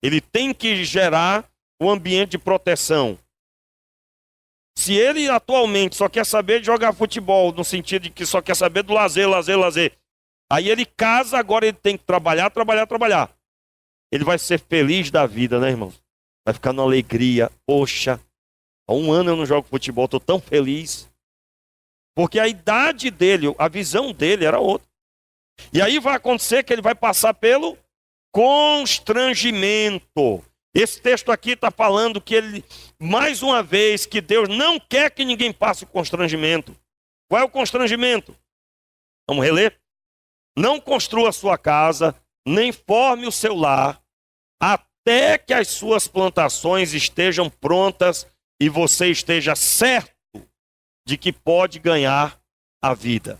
[SPEAKER 1] Ele tem que gerar um ambiente de proteção. Se ele atualmente só quer saber de jogar futebol, no sentido de que só quer saber do lazer, aí ele casa, agora ele tem que trabalhar. Ele vai ser feliz da vida, né, irmão? Vai ficar numa alegria. Poxa, há 1 ano eu não jogo futebol, estou tão feliz. Porque a idade dele, a visão dele era outra. E aí vai acontecer que ele vai passar pelo constrangimento. Esse texto aqui está falando que ele, mais uma vez, que Deus não quer que ninguém passe o constrangimento. Qual é o constrangimento? Vamos reler? não construa a sua casa, nem forme o seu lar, até que as suas plantações estejam prontas e você esteja certo de que pode ganhar a vida.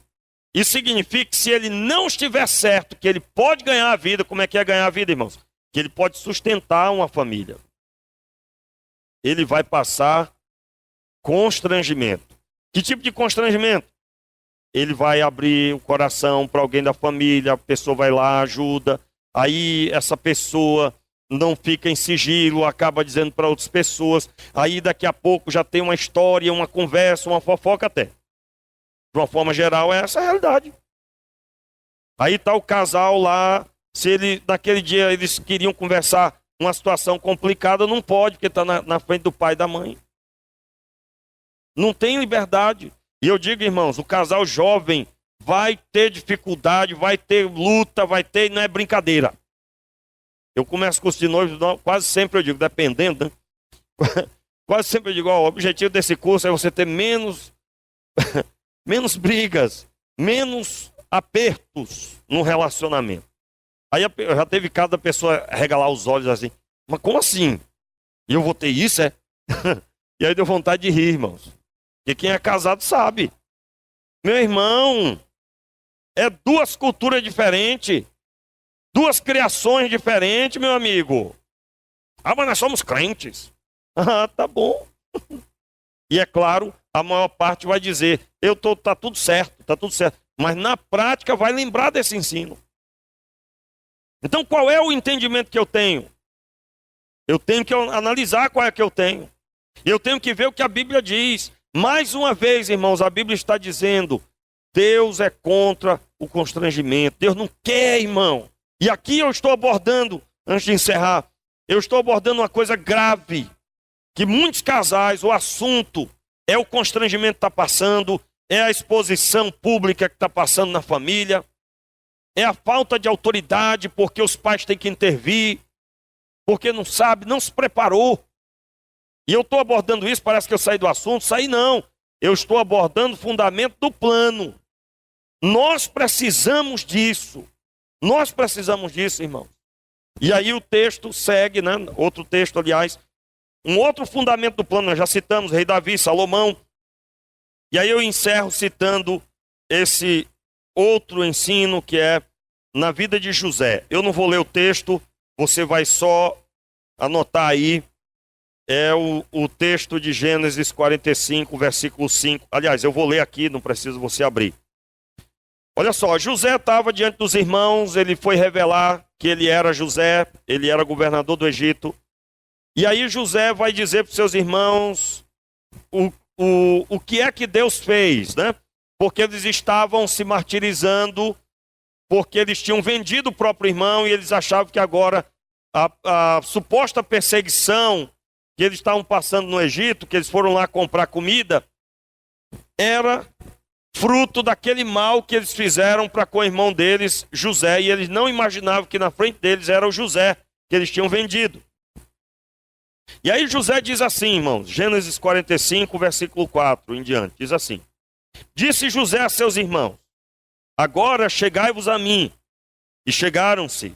[SPEAKER 1] Isso significa que se ele não estiver certo que ele pode ganhar a vida, como é que é ganhar a vida, irmãos? Que ele pode sustentar uma família. Ele vai passar constrangimento. Que tipo de constrangimento? Ele vai abrir o coração para alguém da família, a pessoa vai lá, ajuda, aí essa pessoa não fica em sigilo, acaba dizendo para outras pessoas, aí daqui a pouco já tem uma história, uma conversa, uma fofoca até. De uma forma geral, é essa a realidade. Aí está o casal lá, se ele, naquele dia eles queriam conversar uma situação complicada, não pode, porque está na frente do pai e da mãe. Não tem liberdade. E eu digo, irmãos, o casal jovem vai ter dificuldade, vai ter luta, vai ter, não é brincadeira. Eu começo curso de noivo, quase sempre eu digo, dependendo, né? Quase sempre eu digo, ó, o objetivo desse curso é você ter menos brigas, menos apertos no relacionamento. Aí já teve cada pessoa regalar os olhos assim, mas como assim? E eu vou ter isso, é? E aí deu vontade de rir, irmãos. Porque quem é casado sabe. Meu irmão, é duas culturas diferentes, duas criações diferentes, meu amigo. Ah, mas nós somos crentes. Ah, tá bom. E é claro, a maior parte vai dizer, tá tudo certo, tá tudo certo. Mas na prática vai lembrar desse ensino. Então qual é o entendimento que eu tenho? Eu tenho que analisar qual é que eu tenho. Eu tenho que ver o que a Bíblia diz. Mais uma vez, irmãos, a Bíblia está dizendo, Deus é contra o constrangimento. Deus não quer, irmão. E aqui eu estou abordando, antes de encerrar, eu estou abordando uma coisa grave. Que muitos casais, o assunto é o constrangimento que está passando, é a exposição pública que está passando na família, é a falta de autoridade, porque os pais têm que intervir, porque não sabe, não se preparou. E eu estou abordando isso, parece que eu saí do assunto, saí não. Eu estou abordando o fundamento do plano. Nós precisamos disso. Nós precisamos disso, irmão. E aí o texto segue, né? Outro texto, aliás. Um outro fundamento do plano, nós já citamos, rei Davi, Salomão. E aí eu encerro citando esse outro ensino que é na vida de José. Eu não vou ler o texto, você vai só anotar aí. É o texto de Gênesis 45, versículo 5. Aliás, eu vou ler aqui, não precisa você abrir. Olha só, José estava diante dos irmãos, ele foi revelar que ele era José, ele era governador do Egito. E aí José vai dizer para os seus irmãos o que é que Deus fez, né? Porque eles estavam se martirizando, porque eles tinham vendido o próprio irmão e eles achavam que agora a suposta perseguição que eles estavam passando no Egito, que eles foram lá comprar comida, era fruto daquele mal que eles fizeram para com o irmão deles, José, e eles não imaginavam que na frente deles era o José que eles tinham vendido. E aí José diz assim, irmãos, Gênesis 45, versículo 4 em diante, diz assim: Disse José a seus irmãos, agora chegai-vos a mim. E chegaram-se.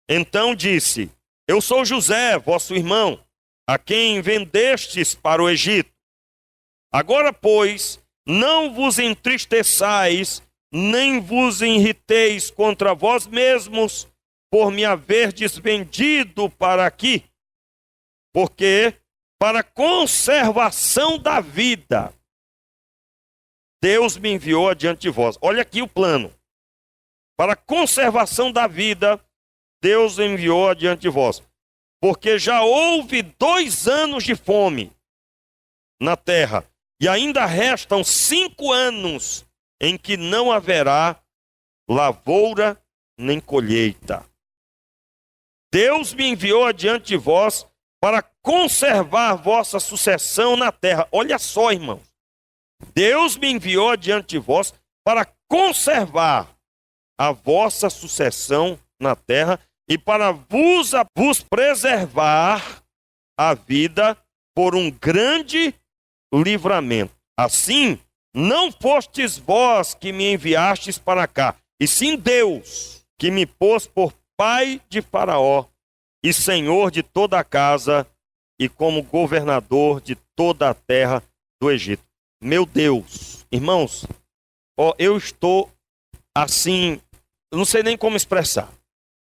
[SPEAKER 1] Então disse, eu sou José, vosso irmão, a quem vendestes para o Egito. Agora, pois, não vos entristeçais, nem vos irriteis contra vós mesmos, por me haverdes vendido para aqui. Porque, para conservação da vida, Deus me enviou adiante de vós. Olha aqui o plano. Para conservação da vida, Deus enviou adiante de vós. Porque já houve 2 anos de fome na terra, e ainda restam 5 anos em que não haverá lavoura nem colheita. Deus me enviou adiante de vós para conservar vossa sucessão na terra. Olha só, irmãos. Deus me enviou adiante de vós para conservar a vossa sucessão na terra e para vos preservar a vida por um grande livramento. Assim, não fostes vós que me enviastes para cá, e sim Deus, que me pôs por pai de Faraó e senhor de toda a casa e como governador de toda a terra do Egito. Meu Deus, irmãos, eu estou assim, eu não sei nem como expressar,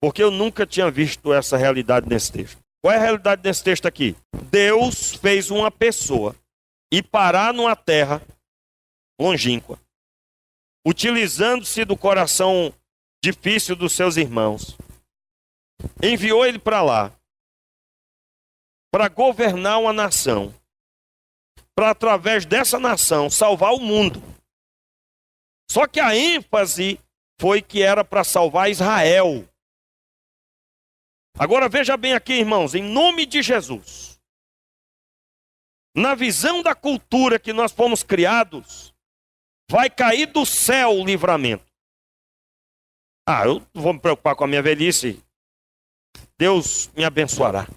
[SPEAKER 1] porque eu nunca tinha visto essa realidade nesse texto. Qual é a realidade desse texto aqui? Deus fez uma pessoa ir parar numa terra longínqua, utilizando-se do coração difícil dos seus irmãos. Enviou ele para lá, para governar uma nação, para através dessa nação salvar o mundo. Só que a ênfase foi que era para salvar Israel. Agora veja bem aqui, irmãos, em nome de Jesus. Na visão da cultura que nós fomos criados, vai cair do céu o livramento. Eu não vou me preocupar com a minha velhice. Deus me abençoará.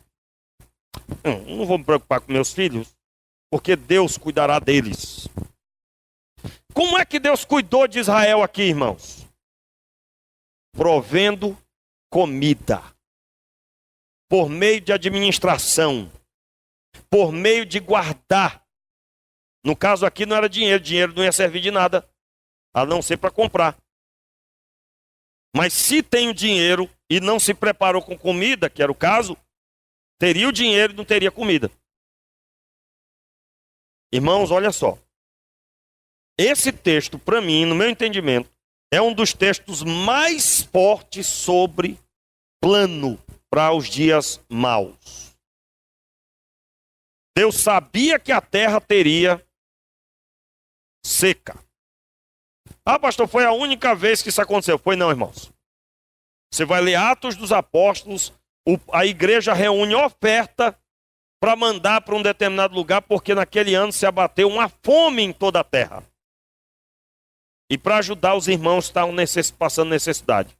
[SPEAKER 1] Não vou me preocupar com meus filhos, porque Deus cuidará deles. Como é que Deus cuidou de Israel aqui, irmãos? Provendo comida. Por meio de administração. Por meio de guardar. No caso aqui não era dinheiro. Dinheiro não ia servir de nada, a não ser para comprar. Mas se tem o dinheiro e não se preparou com comida, que era o caso, teria o dinheiro e não teria comida. Irmãos, olha só. Esse texto, para mim, no meu entendimento, é um dos textos mais fortes sobre plano para os dias maus. Deus sabia que a terra teria seca. Pastor, foi a única vez que isso aconteceu. Foi não, irmãos. Você vai ler Atos dos Apóstolos, a igreja reúne oferta para mandar para um determinado lugar, porque naquele ano se abateu uma fome em toda a terra. E para ajudar os irmãos que estavam passando necessidade.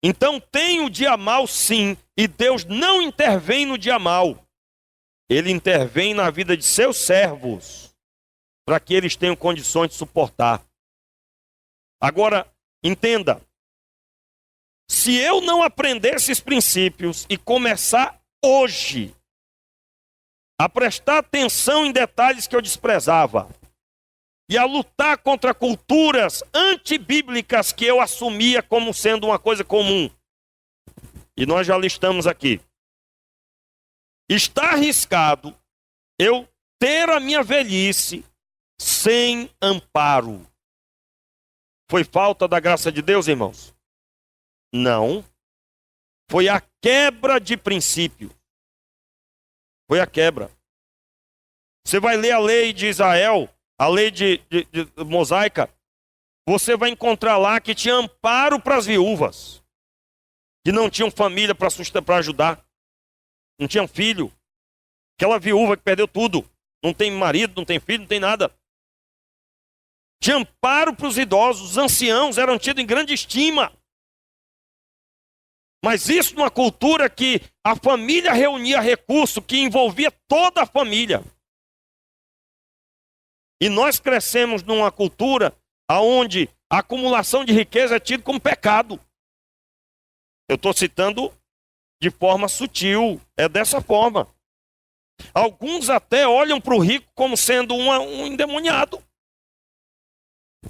[SPEAKER 1] Então tem o dia mau sim, e Deus não intervém no dia mau. Ele intervém na vida de seus servos, para que eles tenham condições de suportar. Agora, entenda, se eu não aprender esses princípios e começar hoje a prestar atenção em detalhes que eu desprezava, e a lutar contra culturas antibíblicas que eu assumia como sendo uma coisa comum, e nós já listamos aqui, está arriscado eu ter a minha velhice sem amparo. Foi falta da graça de Deus, irmãos? Não. Foi a quebra de princípio. Foi a quebra. Você vai ler a lei de Israel, a lei de mosaica, você vai encontrar lá que tinha amparo para as viúvas, que não tinham família para ajudar, não tinham filho. Aquela viúva que perdeu tudo, não tem marido, não tem filho, não tem nada. Tinha amparo para os idosos, os anciãos eram tidos em grande estima. Mas isso numa cultura que a família reunia recurso, que envolvia toda a família. E nós crescemos numa cultura onde a acumulação de riqueza é tida como pecado. Eu estou citando de forma sutil, é dessa forma. Alguns até olham para o rico como sendo um endemoniado.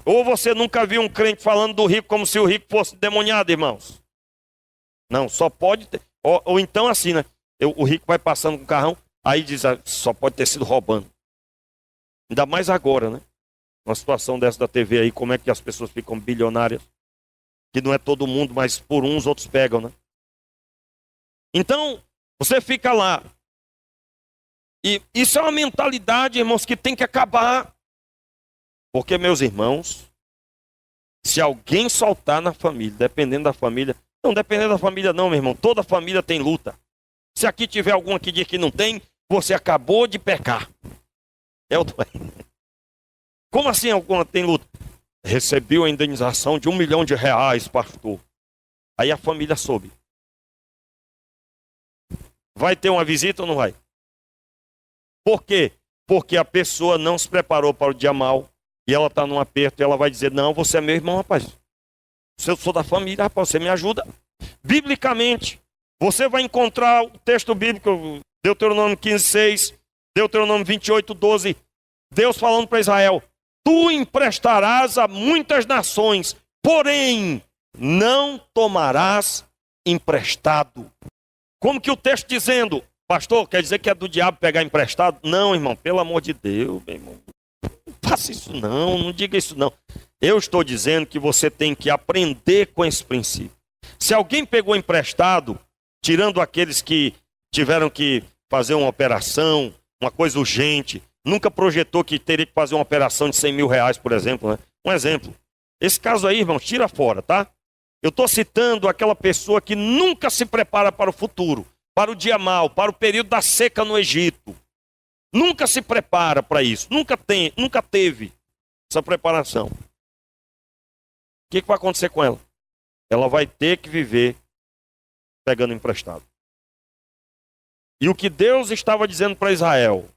[SPEAKER 1] Ou você nunca viu um crente falando do rico como se o rico fosse endemoniado, irmãos? Não, só pode ter. Ou então assim, né? O rico vai passando com o carrão, aí diz, só pode ter sido roubando. Ainda mais agora, né? Uma situação dessa da TV aí, como é que as pessoas ficam bilionárias? Que não é todo mundo, mas por uns outros pegam, né? Então, você fica lá. E isso é uma mentalidade, irmãos, que tem que acabar. Porque, meus irmãos, se alguém soltar na família, dependendo da família, não dependendo da família não, meu irmão, toda família tem luta. Se aqui tiver algum aqui diz que não tem, você acabou de pecar. É o do... Como assim alguma tem luta? Recebeu a indenização de R$1 milhão, pastor. Aí a família soube. Vai ter uma visita ou não vai? Por quê? Porque a pessoa não se preparou para o dia mau e ela está num aperto e ela vai dizer, não, você é meu irmão, rapaz. Se eu sou da família, rapaz, você me ajuda. Biblicamente, você vai encontrar o texto bíblico, Deuteronômio 15:6, Deuteronômio 28:12, Deus falando para Israel: tu emprestarás a muitas nações, porém não tomarás emprestado. Como que o texto dizendo, pastor, quer dizer que é do diabo pegar emprestado? Não, irmão, pelo amor de Deus, meu irmão, não faça isso não, não diga isso não. Eu estou dizendo que você tem que aprender com esse princípio. Se alguém pegou emprestado, tirando aqueles que tiveram que fazer uma operação, uma coisa urgente, nunca projetou que teria que fazer uma operação de 100 mil reais, por exemplo, né? Um exemplo. Esse caso aí, irmão, tira fora, tá? Eu estou citando aquela pessoa que nunca se prepara para o futuro, para o dia mau, para o período da seca no Egito. Nunca se prepara para isso, nunca teve essa preparação. O que vai acontecer com ela? Ela vai ter que viver pegando emprestado. E o que Deus estava dizendo para Israel: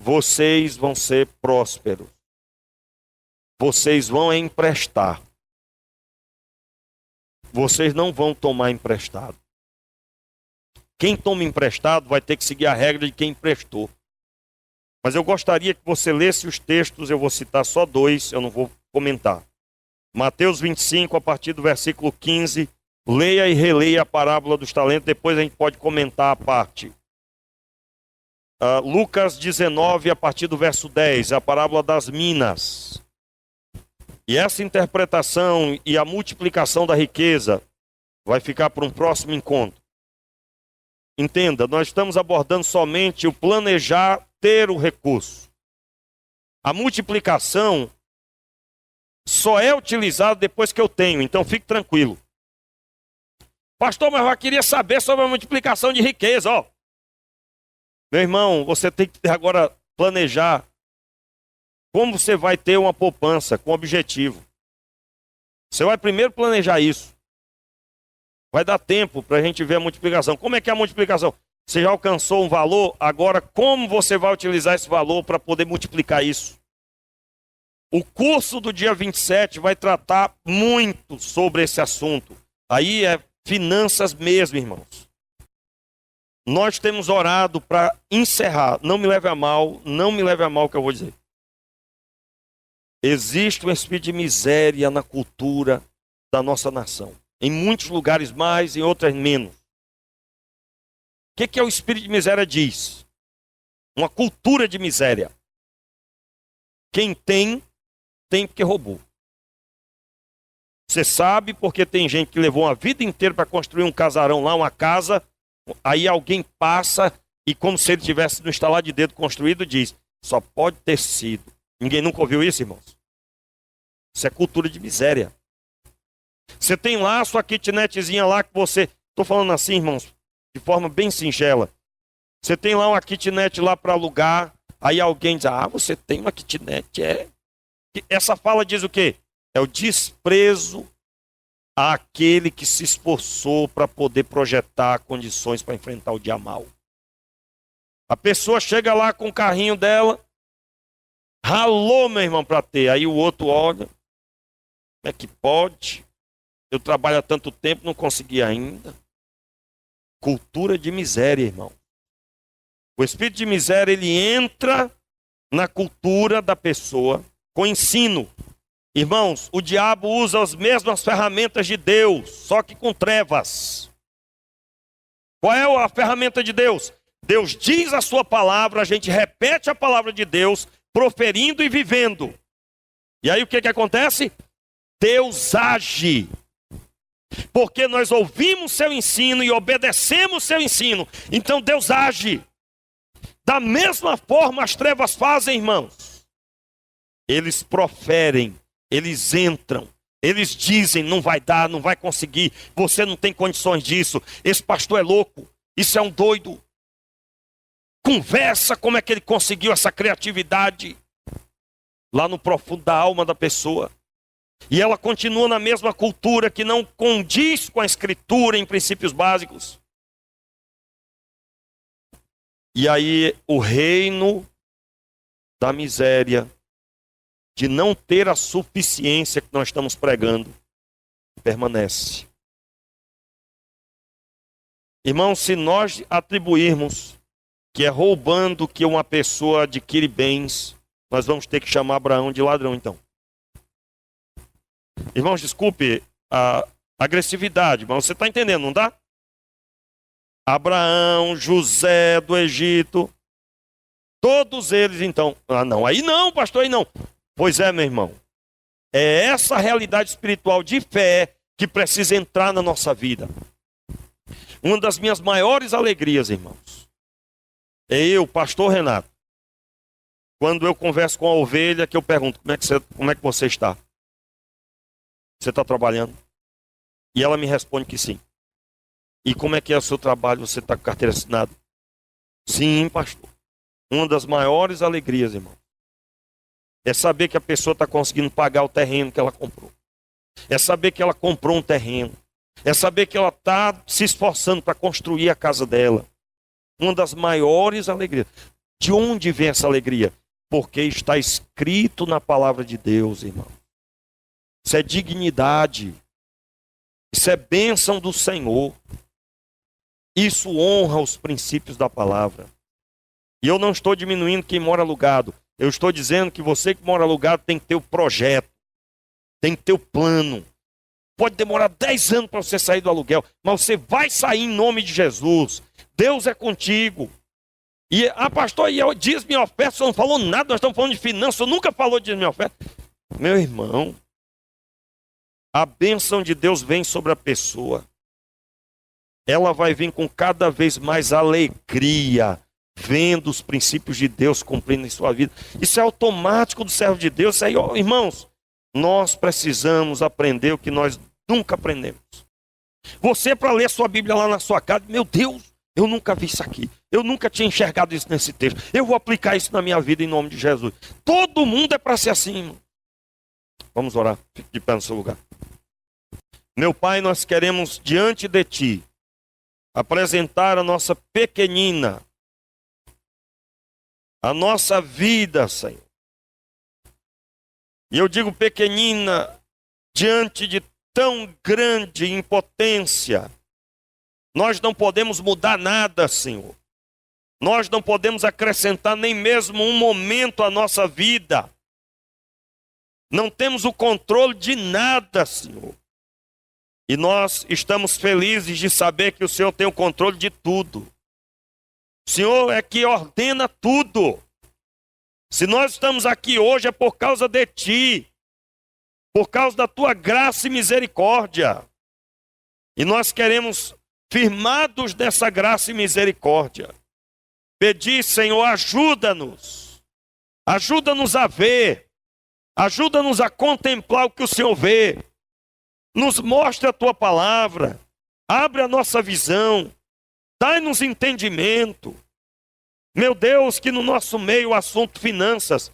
[SPEAKER 1] vocês vão ser prósperos. Vocês vão emprestar. Vocês não vão tomar emprestado. Quem toma emprestado vai ter que seguir a regra de quem emprestou. Mas eu gostaria que você lesse os textos, eu vou citar só 2, eu não vou comentar. Mateus 25, a partir do versículo 15, leia e releia a parábola dos talentos, depois a gente pode comentar a parte. Lucas 19, a partir do verso 10, a parábola das minas. E essa interpretação e a multiplicação da riqueza vai ficar para um próximo encontro. Entenda, nós estamos abordando somente o planejar ter o recurso. A multiplicação só é utilizada depois que eu tenho, então fique tranquilo. Pastor, mas eu queria saber sobre a multiplicação de riqueza, ó. Meu irmão, você tem que agora planejar como você vai ter uma poupança com objetivo. Você vai primeiro planejar isso. Vai dar tempo para a gente ver a multiplicação. Como é que é a multiplicação? Você já alcançou um valor, agora como você vai utilizar esse valor para poder multiplicar isso? O curso do dia 27 vai tratar muito sobre esse assunto. Aí é finanças mesmo, irmãos. Nós temos orado para encerrar. Não me leve a mal, não me leve a mal o que eu vou dizer. Existe um espírito de miséria na cultura da nossa nação. Em muitos lugares mais, em outras menos. O que é o espírito de miséria diz? Uma cultura de miséria. Quem tem porque roubou. Você sabe porque tem gente que levou uma vida inteira para construir um casarão lá, uma casa, aí alguém passa e como se ele tivesse no estalar de dedo construído, diz, só pode ter sido. Ninguém nunca ouviu isso, irmãos? Isso é cultura de miséria. Você tem lá a sua kitnetzinha lá que você... Estou falando assim, irmãos, de forma bem singela. Você tem lá uma kitnet lá para alugar, aí alguém diz, você tem uma kitnet, é... Essa fala diz o quê? É o desprezo àquele que se esforçou para poder projetar condições para enfrentar o dia mau. A pessoa chega lá com o carrinho dela, ralou, meu irmão, para ter. Aí o outro olha, como é que pode? Eu trabalho há tanto tempo, não consegui ainda. Cultura de miséria, irmão. O espírito de miséria, ele entra na cultura da pessoa com ensino. Irmãos, o diabo usa as mesmas ferramentas de Deus, só que com trevas. Qual é a ferramenta de Deus? Deus diz a sua palavra, a gente repete a palavra de Deus, proferindo e vivendo. E aí o que acontece? Deus age. Porque nós ouvimos seu ensino e obedecemos seu ensino. Então Deus age. Da mesma forma as trevas fazem, irmãos. Eles proferem, eles entram, eles dizem, não vai dar, não vai conseguir, você não tem condições disso, esse pastor é louco, isso é um doido. Conversa como é que ele conseguiu essa criatividade lá no profundo da alma da pessoa. E ela continua na mesma cultura que não condiz com a escritura em princípios básicos. E aí o reino da miséria, de não ter a suficiência que nós estamos pregando, permanece. Irmão, se nós atribuirmos que é roubando que uma pessoa adquire bens, nós vamos ter que chamar Abraão de ladrão, então. Irmãos, desculpe a agressividade, mas você está entendendo, não dá? Abraão, José do Egito, todos eles, então. Ah, não, aí não, pastor, aí não. Pois é, meu irmão. É essa realidade espiritual de fé que precisa entrar na nossa vida. Uma das minhas maiores alegrias, irmãos, é eu, pastor Renato, quando eu converso com a ovelha, que eu pergunto, como é que você está? Você está trabalhando? E ela me responde que sim. E como é que é o seu trabalho? Você está com carteira assinada? Sim, pastor. Uma das maiores alegrias, irmão, é saber que a pessoa está conseguindo pagar o terreno que ela comprou. É saber que ela comprou um terreno. É saber que ela está se esforçando para construir a casa dela. Uma das maiores alegrias. De onde vem essa alegria? Porque está escrito na palavra de Deus, irmão. Isso é dignidade. Isso é bênção do Senhor. Isso honra os princípios da palavra. E eu não estou diminuindo quem mora alugado. Eu estou dizendo que você que mora alugado tem que ter o projeto. Tem que ter o plano. Pode demorar 10 anos para você sair do aluguel, mas você vai sair em nome de Jesus. Deus é contigo. E pastor, e eu diz minha oferta, você não falou nada, nós estamos falando de finanças, você nunca falou de minha oferta. Meu irmão, a bênção de Deus vem sobre a pessoa. Ela vai vir com cada vez mais alegria, vendo os princípios de Deus cumprindo em sua vida. Isso é automático do servo de Deus. Isso aí, irmãos, nós precisamos aprender o que nós nunca aprendemos. Você, para ler sua Bíblia lá na sua casa, meu Deus, eu nunca vi isso aqui. Eu nunca tinha enxergado isso nesse texto. Eu vou aplicar isso na minha vida em nome de Jesus. Todo mundo é para ser assim, irmão. Vamos orar. Fique de pé no seu lugar. Meu Pai, nós queremos diante de Ti apresentar a nossa pequenina, a nossa vida, Senhor. E eu digo pequenina, diante de tão grande impotência. Nós não podemos mudar nada, Senhor. Nós não podemos acrescentar nem mesmo um momento à nossa vida. Não temos o controle de nada, Senhor. E nós estamos felizes de saber que o Senhor tem o controle de tudo. O Senhor é que ordena tudo. Se nós estamos aqui hoje é por causa de Ti, por causa da Tua graça e misericórdia. E nós queremos, firmados nessa graça e misericórdia, pedir, Senhor, ajuda-nos. Ajuda-nos a ver, ajuda-nos a contemplar o que o Senhor vê. Nos mostre a Tua palavra, abre a nossa visão, dai-nos entendimento. Meu Deus, que no nosso meio o assunto finanças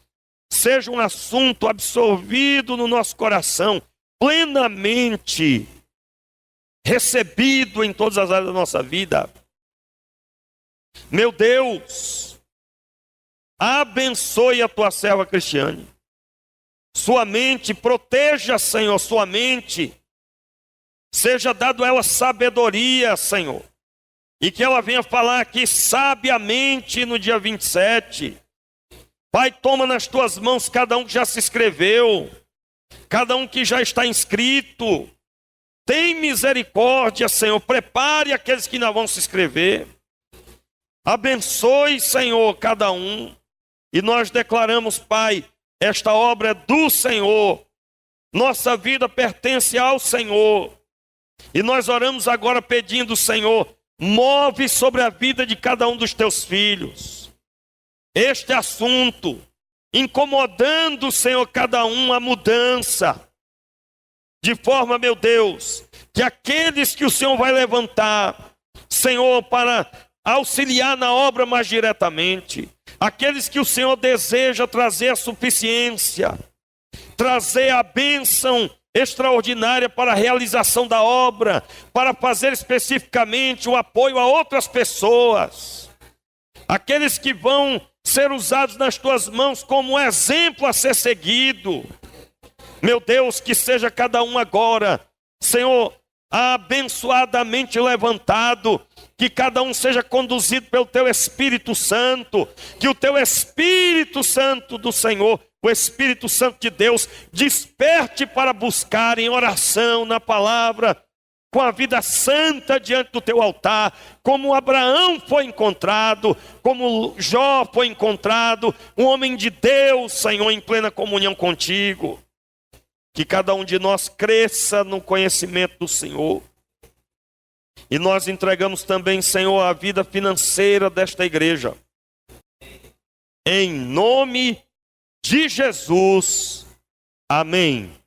[SPEAKER 1] seja um assunto absorvido no nosso coração, plenamente recebido em todas as áreas da nossa vida. Meu Deus, abençoe a Tua serva Cristiane. Sua mente, proteja, Senhor, sua mente. Seja dado a ela sabedoria, Senhor. E que ela venha falar aqui sabiamente no dia 27. Pai, toma nas Tuas mãos cada um que já se inscreveu, cada um que já está inscrito. Tem misericórdia, Senhor. Prepare aqueles que ainda vão se inscrever. Abençoe, Senhor, cada um. E nós declaramos, Pai, esta obra é do Senhor. Nossa vida pertence ao Senhor. E nós oramos agora pedindo, Senhor, move sobre a vida de cada um dos Teus filhos este assunto, incomodando, Senhor, cada um a mudança, de forma, meu Deus, que aqueles que o Senhor vai levantar, Senhor, para auxiliar na obra mais diretamente, aqueles que o Senhor deseja trazer a suficiência, trazer a bênção extraordinária para a realização da obra, para fazer especificamente o apoio a outras pessoas, aqueles que vão ser usados nas Tuas mãos como um exemplo a ser seguido. Meu Deus, que seja cada um agora Senhor, abençoadamente levantado, que cada um seja conduzido pelo Teu Espírito Santo, que o Teu Espírito Santo do Senhor, o Espírito Santo de Deus, desperte para buscar em oração, na palavra, com a vida santa diante do Teu altar, como Abraão foi encontrado, como Jó foi encontrado, um homem de Deus, Senhor, em plena comunhão contigo. Que cada um de nós cresça no conhecimento do Senhor. E nós entregamos também, Senhor, a vida financeira desta igreja. Em nome de Jesus. Amém.